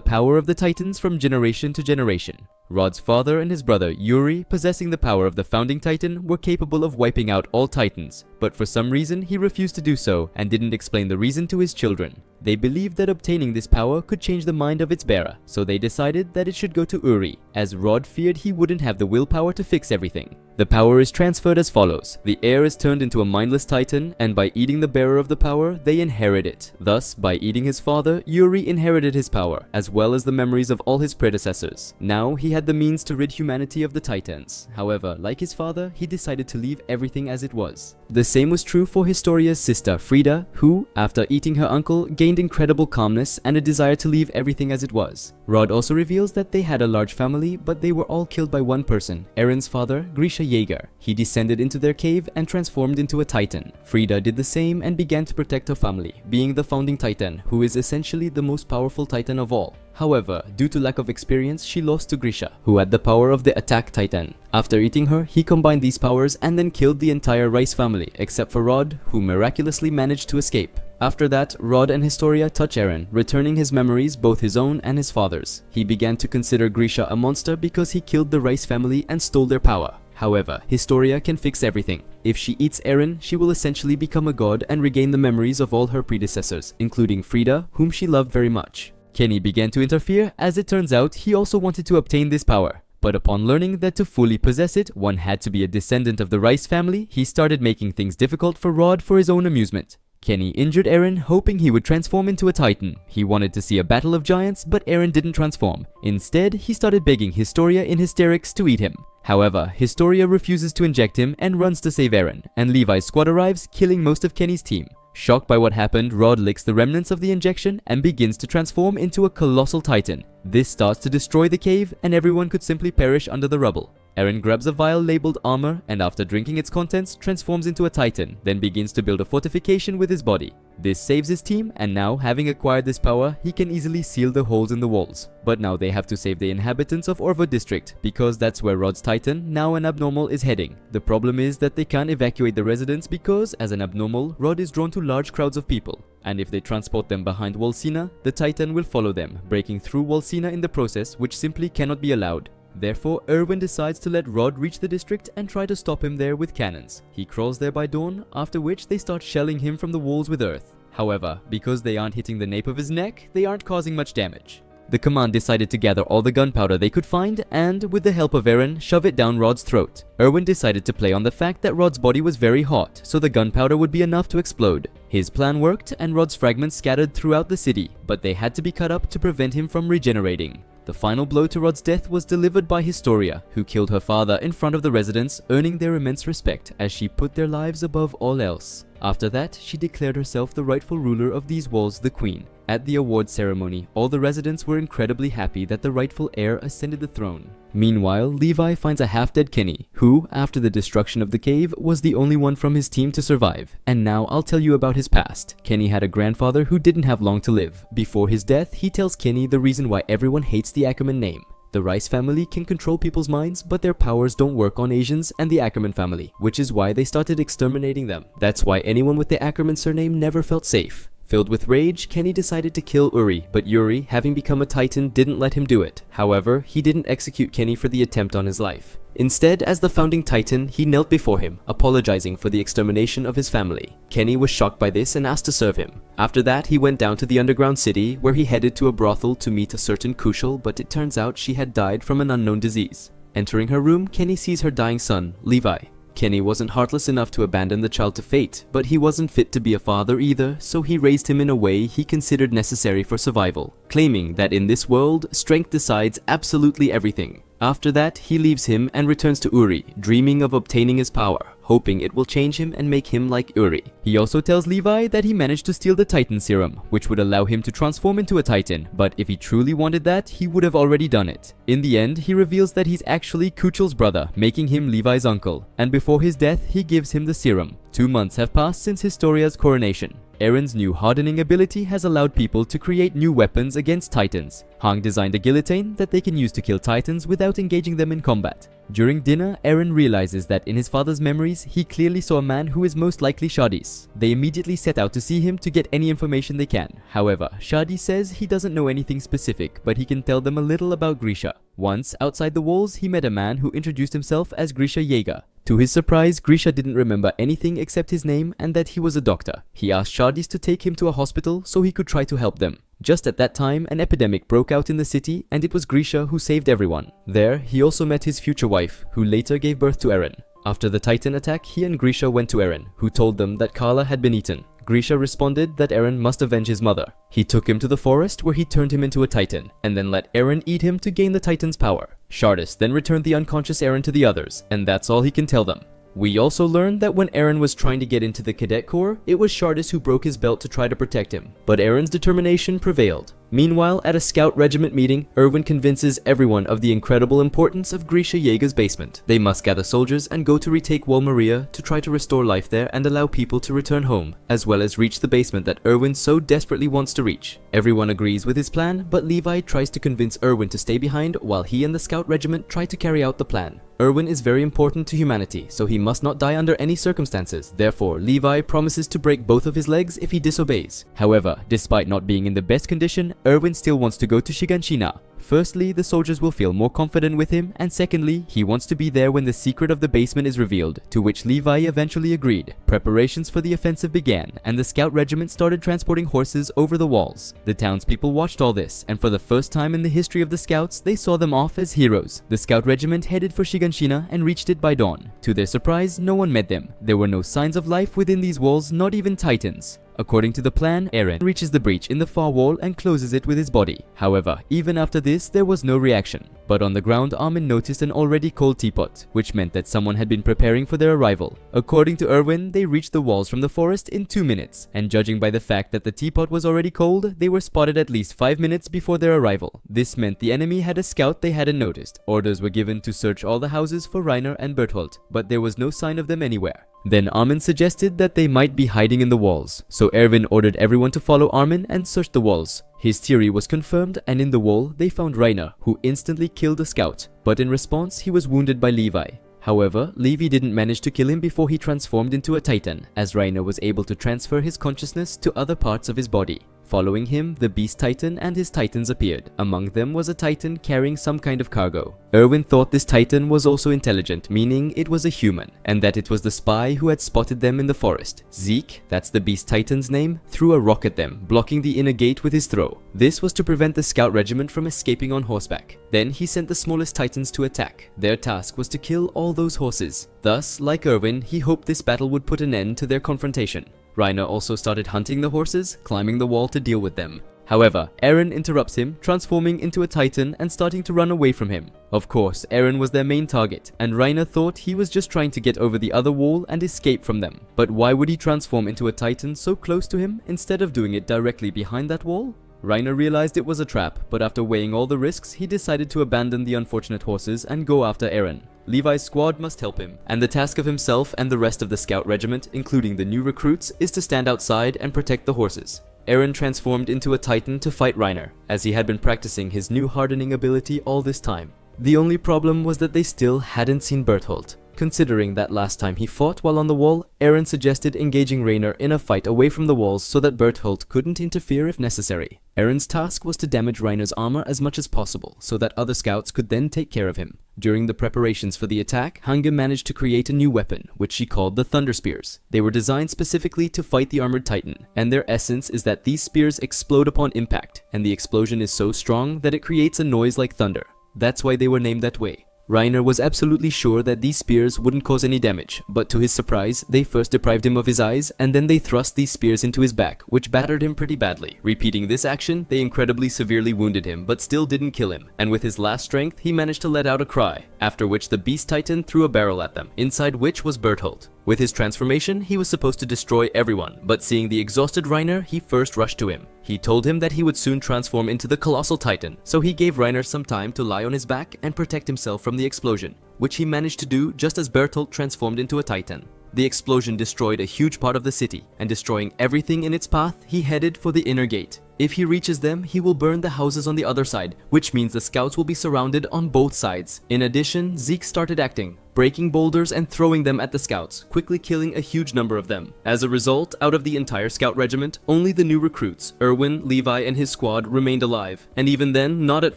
power of the Titans from generation to generation. Rod's father and his brother Yuri, possessing the power of the founding Titan, were capable of wiping out all Titans, but for some reason he refused to do so and didn't explain the reason to his children. They believed that obtaining this power could change the mind of its bearer, so they decided that it should go to Uri, as Rod feared he wouldn't have the willpower to fix everything. The power is transferred as follows. The heir is turned into a mindless Titan, and by eating the bearer of the power, they inherit it. Thus, by eating his father, Yuri inherited his power, as well as the memories of all his predecessors. Now, he had the means to rid humanity of the Titans. However, like his father, he decided to leave everything as it was. The same was true for Historia's sister, Frida, who, after eating her uncle, gained incredible calmness and a desire to leave everything as it was. Rod also reveals that they had a large family, but they were all killed by one person, Eren's father, Grisha Yeager. He descended into their cave and transformed into a Titan. Frida did the same and began to protect her family, being the founding Titan, who is essentially the most powerful Titan of all. However, due to lack of experience, she lost to Grisha, who had the power of the Attack Titan. After eating her, he combined these powers and then killed the entire Rice family, except for Rod, who miraculously managed to escape. After that, Rod and Historia touch Eren, returning his memories, both his own and his father's. He began to consider Grisha a monster because he killed the Rice family and stole their power. However, Historia can fix everything. If she eats Eren, she will essentially become a god and regain the memories of all her predecessors, including Frida, whom she loved very much. Kenny began to interfere, as it turns out he also wanted to obtain this power. But upon learning that to fully possess it, one had to be a descendant of the Rice family, he started making things difficult for Rod for his own amusement. Kenny injured Eren, hoping he would transform into a Titan. He wanted to see a battle of giants, but Eren didn't transform. Instead, he started begging Historia in hysterics to eat him. However, Historia refuses to inject him and runs to save Eren, and Levi's squad arrives, killing most of Kenny's team. Shocked by what happened, Rod licks the remnants of the injection and begins to transform into a colossal Titan. This starts to destroy the cave and everyone could simply perish under the rubble. Eren grabs a vial labeled armor and after drinking its contents transforms into a Titan, then begins to build a fortification with his body. This saves his team, and now, having acquired this power, he can easily seal the holes in the walls. But now they have to save the inhabitants of Orva district, because that's where Rod's Titan, now an abnormal, is heading. The problem is that they can't evacuate the residents because, as an abnormal, Rod is drawn to large crowds of people. And if they transport them behind Wall Sina, the Titan will follow them, breaking through Wall Sina in the process, which simply cannot be allowed. Therefore, Erwin decides to let Rod reach the district and try to stop him there with cannons. He crawls there by dawn, after which they start shelling him from the walls with earth. However, because they aren't hitting the nape of his neck, they aren't causing much damage. The command decided to gather all the gunpowder they could find and, with the help of Eren, shove it down Rod's throat. Erwin decided to play on the fact that Rod's body was very hot, so the gunpowder would be enough to explode. His plan worked and Rod's fragments scattered throughout the city, but they had to be cut up to prevent him from regenerating. The final blow to Rod's death was delivered by Historia, who killed her father in front of the residents, earning their immense respect as she put their lives above all else. After that, she declared herself the rightful ruler of these walls, the queen. At the award ceremony, all the residents were incredibly happy that the rightful heir ascended the throne. Meanwhile, Levi finds a half-dead Kenny, who, after the destruction of the cave, was the only one from his team to survive. And now I'll tell you about his past. Kenny had a grandfather who didn't have long to live. Before his death, he tells Kenny the reason why everyone hates the Ackerman name. The Rice family can control people's minds, but their powers don't work on Asians and the Ackerman family, which is why they started exterminating them. That's why anyone with the Ackerman surname never felt safe. Filled with rage, Kenny decided to kill Uri, but Yuri, having become a Titan, didn't let him do it. However, he didn't execute Kenny for the attempt on his life. Instead, as the founding Titan, he knelt before him, apologizing for the extermination of his family. Kenny was shocked by this and asked to serve him. After that, he went down to the underground city, where he headed to a brothel to meet a certain Kushal, but it turns out she had died from an unknown disease. Entering her room, Kenny sees her dying son, Levi. Kenny wasn't heartless enough to abandon the child to fate, but he wasn't fit to be a father either, so he raised him in a way he considered necessary for survival, claiming that in this world, strength decides absolutely everything. After that, he leaves him and returns to Uri, dreaming of obtaining his power, hoping it will change him and make him like Uri. He also tells Levi that he managed to steal the Titan serum, which would allow him to transform into a Titan, but if he truly wanted that, he would have already done it. In the end, he reveals that he's actually Kuchel's brother, making him Levi's uncle, and before his death, he gives him the serum. 2 months have passed since Historia's coronation. Eren's new hardening ability has allowed people to create new weapons against Titans. Hang designed a guillotine that they can use to kill Titans without engaging them in combat. During dinner, Eren realizes that in his father's memories, he clearly saw a man who is most likely Shadis. They immediately set out to see him to get any information they can. However, Shadi says he doesn't know anything specific, but he can tell them a little about Grisha. Once, outside the walls, he met a man who introduced himself as Grisha Yeager. To his surprise, Grisha didn't remember anything except his name and that he was a doctor. He asked Shadis to take him to a hospital so he could try to help them. Just at that time, an epidemic broke out in the city and it was Grisha who saved everyone. There, he also met his future wife, who later gave birth to Eren. After the Titan attack, he and Grisha went to Eren, who told them that Kala had been eaten. Grisha responded that Eren must avenge his mother. He took him to the forest where he turned him into a Titan, and then let Eren eat him to gain the Titan's power. Shardis then returned the unconscious Eren to the others, and that's all he can tell them. We also learned that when Eren was trying to get into the Cadet Corps, it was Shardis who broke his belt to try to protect him, but Eren's determination prevailed. Meanwhile, at a scout regiment meeting, Erwin convinces everyone of the incredible importance of Grisha Yeager's basement. They must gather soldiers and go to retake Wall Maria to try to restore life there and allow people to return home, as well as reach the basement that Erwin so desperately wants to reach. Everyone agrees with his plan, but Levi tries to convince Erwin to stay behind while he and the scout regiment try to carry out the plan. Erwin is very important to humanity, so he must not die under any circumstances. Therefore, Levi promises to break both of his legs if he disobeys. However, despite not being in the best condition, Erwin still wants to go to Shiganshina. Firstly, the soldiers will feel more confident with him, and secondly, he wants to be there when the secret of the basement is revealed, to which Levi eventually agreed. Preparations for the offensive began, and the scout regiment started transporting horses over the walls. The townspeople watched all this, and for the first time in the history of the scouts, they saw them off as heroes. The scout regiment headed for Shiganshina and reached it by dawn. To their surprise, no one met them. There were no signs of life within these walls, not even Titans. According to the plan, Eren reaches the breach in the far wall and closes it with his body. However, even after this, there was no reaction. But on the ground, Armin noticed an already cold teapot, which meant that someone had been preparing for their arrival. According to Erwin, they reached the walls from the forest in 2 minutes, and judging by the fact that the teapot was already cold, they were spotted at least 5 minutes before their arrival. This meant the enemy had a scout they hadn't noticed. Orders were given to search all the houses for Reiner and Berthold, but there was no sign of them anywhere. Then Armin suggested that they might be hiding in the walls, so Erwin ordered everyone to follow Armin and search the walls. His theory was confirmed, and in the wall they found Reiner, who instantly killed a scout, but in response he was wounded by Levi. However, Levi didn't manage to kill him before he transformed into a Titan, as Reiner was able to transfer his consciousness to other parts of his body. Following him, the Beast Titan and his Titans appeared. Among them was a Titan carrying some kind of cargo. Erwin thought this Titan was also intelligent, meaning it was a human, and that it was the spy who had spotted them in the forest. Zeke, that's the Beast Titan's name, threw a rock at them, blocking the inner gate with his throw. This was to prevent the scout regiment from escaping on horseback. Then he sent the smallest Titans to attack. Their task was to kill all those horses. Thus, like Erwin, he hoped this battle would put an end to their confrontation. Reiner also started hunting the horses, climbing the wall to deal with them. However, Eren interrupts him, transforming into a Titan and starting to run away from him. Of course, Eren was their main target, and Reiner thought he was just trying to get over the other wall and escape from them. But why would he transform into a Titan so close to him instead of doing it directly behind that wall? Reiner realized it was a trap, but after weighing all the risks, he decided to abandon the unfortunate horses and go after Eren. Levi's squad must help him, and the task of himself and the rest of the scout regiment, including the new recruits, is to stand outside and protect the horses. Eren transformed into a Titan to fight Reiner, as he had been practicing his new hardening ability all this time. The only problem was that they still hadn't seen Berthold. Considering that last time he fought while on the wall, Eren suggested engaging Reiner in a fight away from the walls so that Berthold couldn't interfere if necessary. Eren's task was to damage Reiner's armor as much as possible, so that other scouts could then take care of him. During the preparations for the attack, Hange managed to create a new weapon, which she called the Thunder Spears. They were designed specifically to fight the armored Titan, and their essence is that these spears explode upon impact, and the explosion is so strong that it creates a noise like thunder. That's why they were named that way. Reiner was absolutely sure that these spears wouldn't cause any damage, but to his surprise, they first deprived him of his eyes, and then they thrust these spears into his back, which battered him pretty badly. Repeating this action, they incredibly severely wounded him, but still didn't kill him, and with his last strength, he managed to let out a cry, after which the Beast Titan threw a barrel at them, inside which was Berthold. With his transformation, he was supposed to destroy everyone, but seeing the exhausted Reiner, he first rushed to him. He told him that he would soon transform into the Colossal Titan, so he gave Reiner some time to lie on his back and protect himself from the explosion, which he managed to do just as Bertolt transformed into a Titan. The explosion destroyed a huge part of the city, and destroying everything in its path, he headed for the inner gate. If he reaches them, he will burn the houses on the other side, which means the scouts will be surrounded on both sides. In addition, Zeke started acting, breaking boulders and throwing them at the scouts, quickly killing a huge number of them. As a result, out of the entire scout regiment, only the new recruits, Erwin, Levi, and his squad remained alive, and even then, not at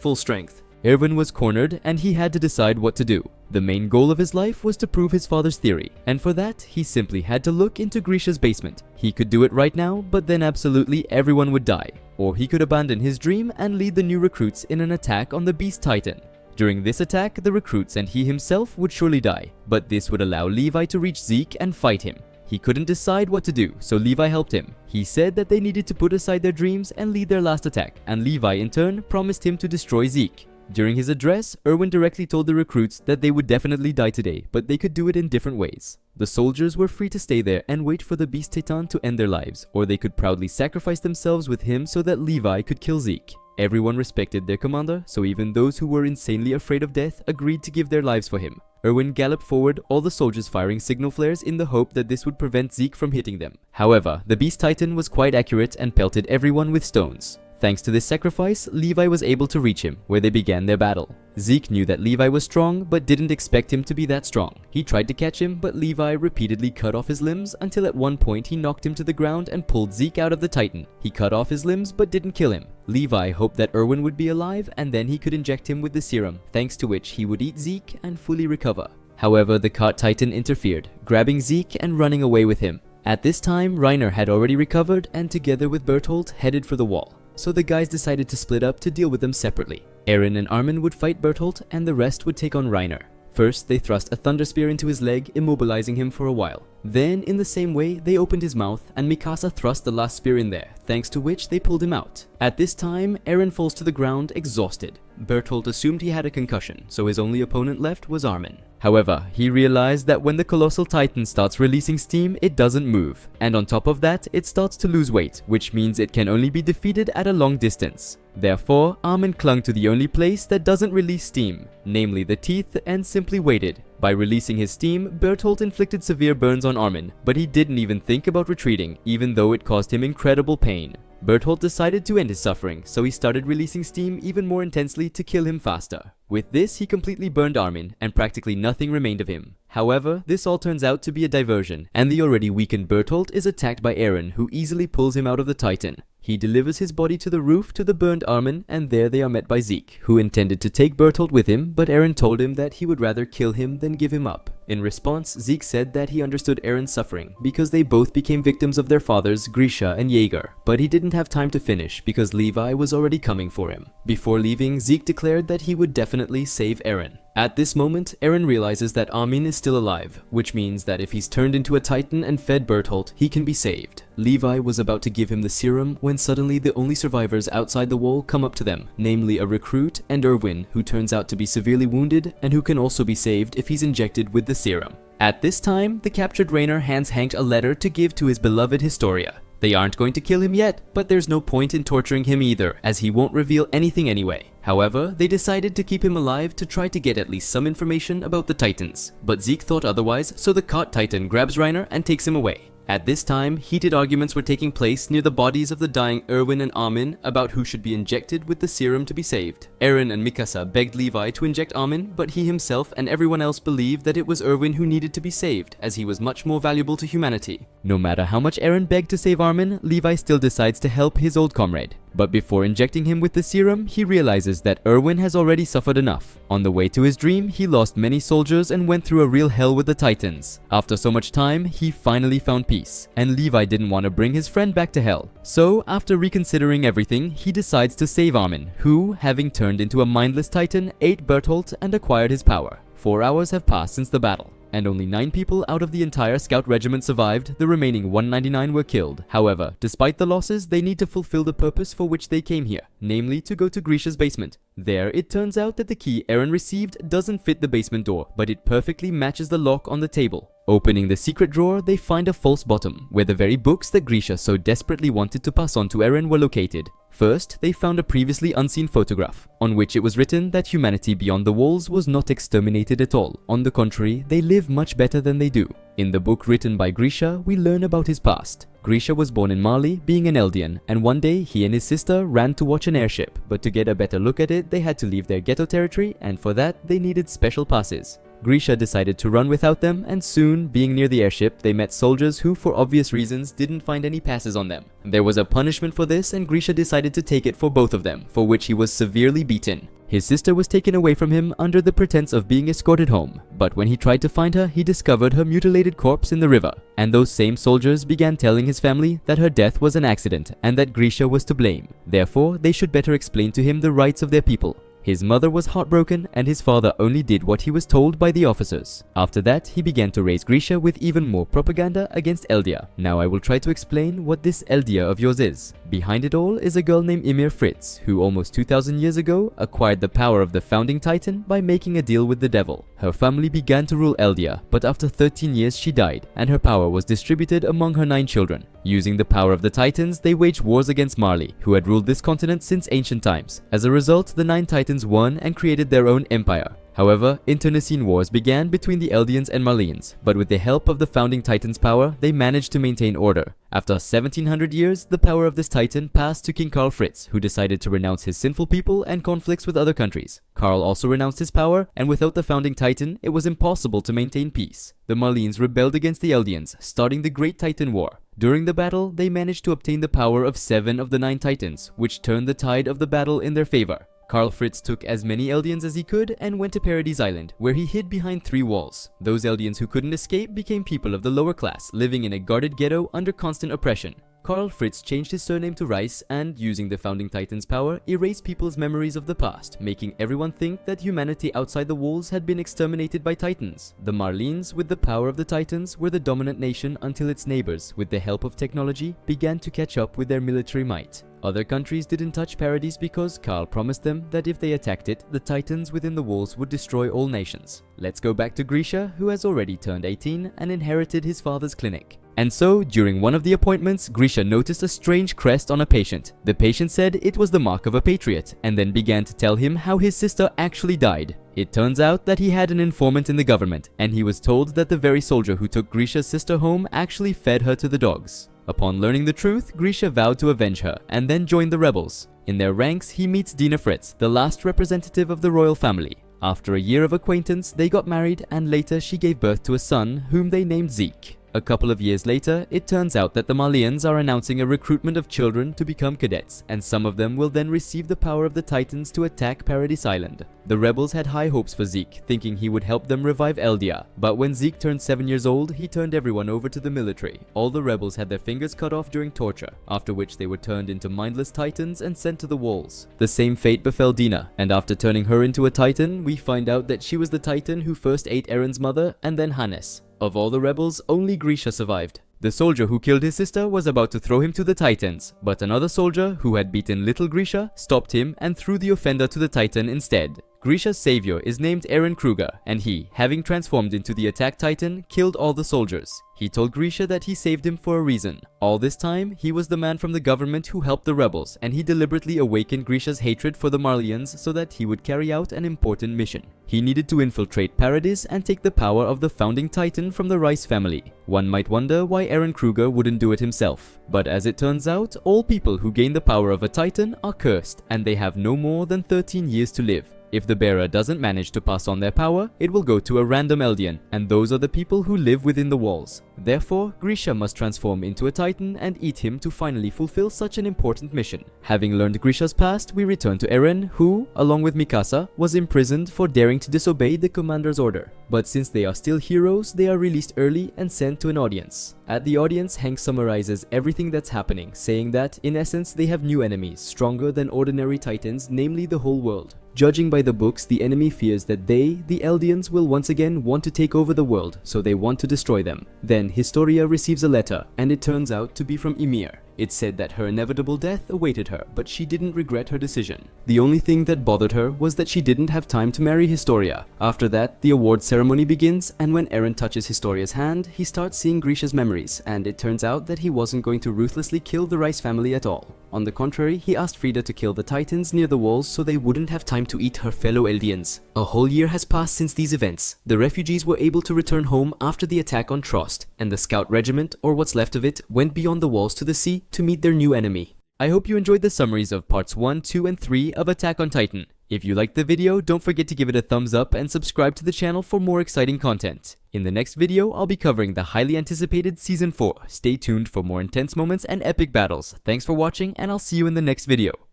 full strength. Erwin was cornered and he had to decide what to do. The main goal of his life was to prove his father's theory, and for that, he simply had to look into Grisha's basement. He could do it right now, but then absolutely everyone would die. Or he could abandon his dream and lead the new recruits in an attack on the Beast Titan. During this attack, the recruits and he himself would surely die, but this would allow Levi to reach Zeke and fight him. He couldn't decide what to do, so Levi helped him. He said that they needed to put aside their dreams and lead their last attack, and Levi in turn promised him to destroy Zeke. During his address, Erwin directly told the recruits that they would definitely die today, but they could do it in different ways. The soldiers were free to stay there and wait for the Beast Titan to end their lives, or they could proudly sacrifice themselves with him so that Levi could kill Zeke. Everyone respected their commander, so even those who were insanely afraid of death agreed to give their lives for him. Erwin galloped forward, all the soldiers firing signal flares in the hope that this would prevent Zeke from hitting them. However, the Beast Titan was quite accurate and pelted everyone with stones. Thanks to this sacrifice, Levi was able to reach him, where they began their battle. Zeke knew that Levi was strong, but didn't expect him to be that strong. He tried to catch him, but Levi repeatedly cut off his limbs until at one point he knocked him to the ground and pulled Zeke out of the Titan. He cut off his limbs, but didn't kill him. Levi hoped that Erwin would be alive, and then he could inject him with the serum, thanks to which he would eat Zeke and fully recover. However, the Cart Titan interfered, grabbing Zeke and running away with him. At this time, Reiner had already recovered and together with Bertolt headed for the wall. So the guys decided to split up to deal with them separately. Eren and Armin would fight Bertolt and the rest would take on Reiner. First, they thrust a thunder spear into his leg, immobilizing him for a while. Then, in the same way, they opened his mouth and Mikasa thrust the last spear in there, thanks to which they pulled him out. At this time, Eren falls to the ground exhausted. Bertolt assumed he had a concussion, so his only opponent left was Armin. However, he realized that when the Colossal Titan starts releasing steam, it doesn't move. And on top of that, it starts to lose weight, which means it can only be defeated at a long distance. Therefore, Armin clung to the only place that doesn't release steam, namely the teeth, and simply waited. By releasing his steam, Bertolt inflicted severe burns on Armin, but he didn't even think about retreating, even though it caused him incredible pain. Bertolt decided to end his suffering, so he started releasing steam even more intensely to kill him faster. With this, he completely burned Armin, and practically nothing remained of him. However, this all turns out to be a diversion, and the already weakened Bertolt is attacked by Eren, who easily pulls him out of the Titan. He delivers his body to the roof to the burned Armin, and there they are met by Zeke, who intended to take Bertolt with him, but Eren told him that he would rather kill him than give him up. In response, Zeke said that he understood Eren's suffering because they both became victims of their fathers, Grisha and Yeager, but he didn't have time to finish because Levi was already coming for him. Before leaving, Zeke declared that he would definitely save Eren. At this moment, Eren realizes that Armin is still alive, which means that if he's turned into a Titan and fed Bertolt, he can be saved. Levi was about to give him the serum when suddenly the only survivors outside the wall come up to them, namely a recruit and Erwin, who turns out to be severely wounded and who can also be saved if he's injected with the serum. At this time, the captured Reiner hands Hank a letter to give to his beloved Historia. They aren't going to kill him yet, but there's no point in torturing him either, as he won't reveal anything anyway. However, they decided to keep him alive to try to get at least some information about the Titans. But Zeke thought otherwise, so the Cart Titan grabs Reiner and takes him away. At this time, heated arguments were taking place near the bodies of the dying Erwin and Armin about who should be injected with the serum to be saved. Eren and Mikasa begged Levi to inject Armin, but he himself and everyone else believed that it was Erwin who needed to be saved, as he was much more valuable to humanity. No matter how much Eren begged to save Armin, Levi still decides to help his old comrade. But before injecting him with the serum, he realizes that Erwin has already suffered enough. On the way to his dream, he lost many soldiers and went through a real hell with the Titans. After so much time, he finally found peace, and Levi didn't want to bring his friend back to hell. So, after reconsidering everything, he decides to save Armin, who, having turned into a mindless Titan, ate Bertolt and acquired his power. 4 hours have passed since the battle, and only 9 people out of the entire scout regiment survived. The remaining 199 were killed. However, despite the losses, they need to fulfill the purpose for which they came here, namely to go to Grisha's basement. There, it turns out that the key Eren received doesn't fit the basement door, but it perfectly matches the lock on the table. Opening the secret drawer, they find a false bottom, where the very books that Grisha so desperately wanted to pass on to Eren were located. First, they found a previously unseen photograph, on which it was written that humanity beyond the walls was not exterminated at all. On the contrary, they live much better than they do. In the book written by Grisha, we learn about his past. Grisha was born in Mali, being an Eldian, and one day he and his sister ran to watch an airship, but to get a better look at it, they had to leave their ghetto territory, and for that, they needed special passes. Grisha decided to run without them, and soon, being near the airship, they met soldiers who, for obvious reasons, didn't find any passes on them. There was a punishment for this, and Grisha decided to take it for both of them, for which he was severely beaten. His sister was taken away from him under the pretense of being escorted home, but when he tried to find her, he discovered her mutilated corpse in the river, and those same soldiers began telling his family that her death was an accident and that Grisha was to blame. Therefore, they should better explain to him the rights of their people. His mother was heartbroken, and his father only did what he was told by the officers. After that, he began to raise Grisha with even more propaganda against Eldia. Now I will try to explain what this Eldia of yours is. Behind it all is a girl named Ymir Fritz, who almost 2000 years ago acquired the power of the founding titan by making a deal with the devil. Her family began to rule Eldia, but after 13 years she died, and her power was distributed among her 9 children. Using the power of the titans, they waged wars against Marley, who had ruled this continent since ancient times. As a result, the 9 titans won and created their own empire. However, internecine wars began between the Eldians and Marleans, but with the help of the founding titan's power, they managed to maintain order. After 1700 years, the power of this titan passed to King Karl Fritz, who decided to renounce his sinful people and conflicts with other countries. Karl also renounced his power, and without the founding titan, it was impossible to maintain peace. The Marleans rebelled against the Eldians, starting the Great Titan War. During the battle, they managed to obtain the power of 7 of the 9 titans, which turned the tide of the battle in their favor. Karl Fritz took as many Eldians as he could and went to Paradise Island, where he hid behind 3 walls. Those Eldians who couldn't escape became people of the lower class, living in a guarded ghetto under constant oppression. Karl Fritz changed his surname to Rice and, using the founding titan's power, erased people's memories of the past, making everyone think that humanity outside the walls had been exterminated by titans. The Marleans, with the power of the titans, were the dominant nation until its neighbors, with the help of technology, began to catch up with their military might. Other countries didn't touch Paradise because Karl promised them that if they attacked it, the titans within the walls would destroy all nations. Let's go back to Grisha, who has already turned 18 and inherited his father's clinic. And so, during one of the appointments, Grisha noticed a strange crest on a patient. The patient said it was the mark of a patriot, and then began to tell him how his sister actually died. It turns out that he had an informant in the government, and he was told that the very soldier who took Grisha's sister home actually fed her to the dogs. Upon learning the truth, Grisha vowed to avenge her, and then joined the rebels. In their ranks, he meets Dina Fritz, the last representative of the royal family. After a year of acquaintance, they got married, and later she gave birth to a son, whom they named Zeke. A couple of years later, it turns out that the Marleans are announcing a recruitment of children to become cadets, and some of them will then receive the power of the Titans to attack Paradise Island. The rebels had high hopes for Zeke, thinking he would help them revive Eldia, but when Zeke turned 7 years old, he turned everyone over to the military. All the rebels had their fingers cut off during torture, after which they were turned into mindless Titans and sent to the walls. The same fate befell Dina, and after turning her into a Titan, we find out that she was the Titan who first ate Eren's mother and then Hannes. Of all the rebels, only Grisha survived. The soldier who killed his sister was about to throw him to the Titans, but another soldier, who had beaten little Grisha, stopped him and threw the offender to the Titan instead. Grisha's savior is named Eren Kruger, and he, having transformed into the attack Titan, killed all the soldiers. He told Grisha that he saved him for a reason. All this time, he was the man from the government who helped the rebels, and he deliberately awakened Grisha's hatred for the Marleans so that he would carry out an important mission. He needed to infiltrate Paradise and take the power of the founding Titan from the Rice family. One might wonder why Eren Kruger wouldn't do it himself. But as it turns out, all people who gain the power of a Titan are cursed, and they have no more than 13 years to live. If the bearer doesn't manage to pass on their power, it will go to a random Eldian, and those are the people who live within the walls. Therefore, Grisha must transform into a Titan and eat him to finally fulfill such an important mission. Having learned Grisha's past, we return to Eren, who, along with Mikasa, was imprisoned for daring to disobey the commander's order. But since they are still heroes, they are released early and sent to an audience. At the audience, Hank summarizes everything that's happening, saying that, in essence, they have new enemies, stronger than ordinary Titans, namely the whole world. Judging by the books, the enemy fears that they, the Eldians, will once again want to take over the world, so they want to destroy them. Then Historia receives a letter, and it turns out to be from Ymir. It said that her inevitable death awaited her, but she didn't regret her decision. The only thing that bothered her was that she didn't have time to marry Historia. After that, the award ceremony begins, and when Eren touches Historia's hand, he starts seeing Grisha's memories, and it turns out that he wasn't going to ruthlessly kill the Rice family at all. On the contrary, he asked Frida to kill the Titans near the walls so they wouldn't have time to eat her fellow Eldians. A whole year has passed since these events. The refugees were able to return home after the attack on Trost, and the scout regiment, or what's left of it, went beyond the walls to the sea to meet their new enemy. I hope you enjoyed the summaries of parts 1, 2, and 3 of Attack on Titan. If you liked the video, don't forget to give it a thumbs up and subscribe to the channel for more exciting content. In the next video, I'll be covering the highly anticipated Season 4. Stay tuned for more intense moments and epic battles. Thanks for watching, and I'll see you in the next video.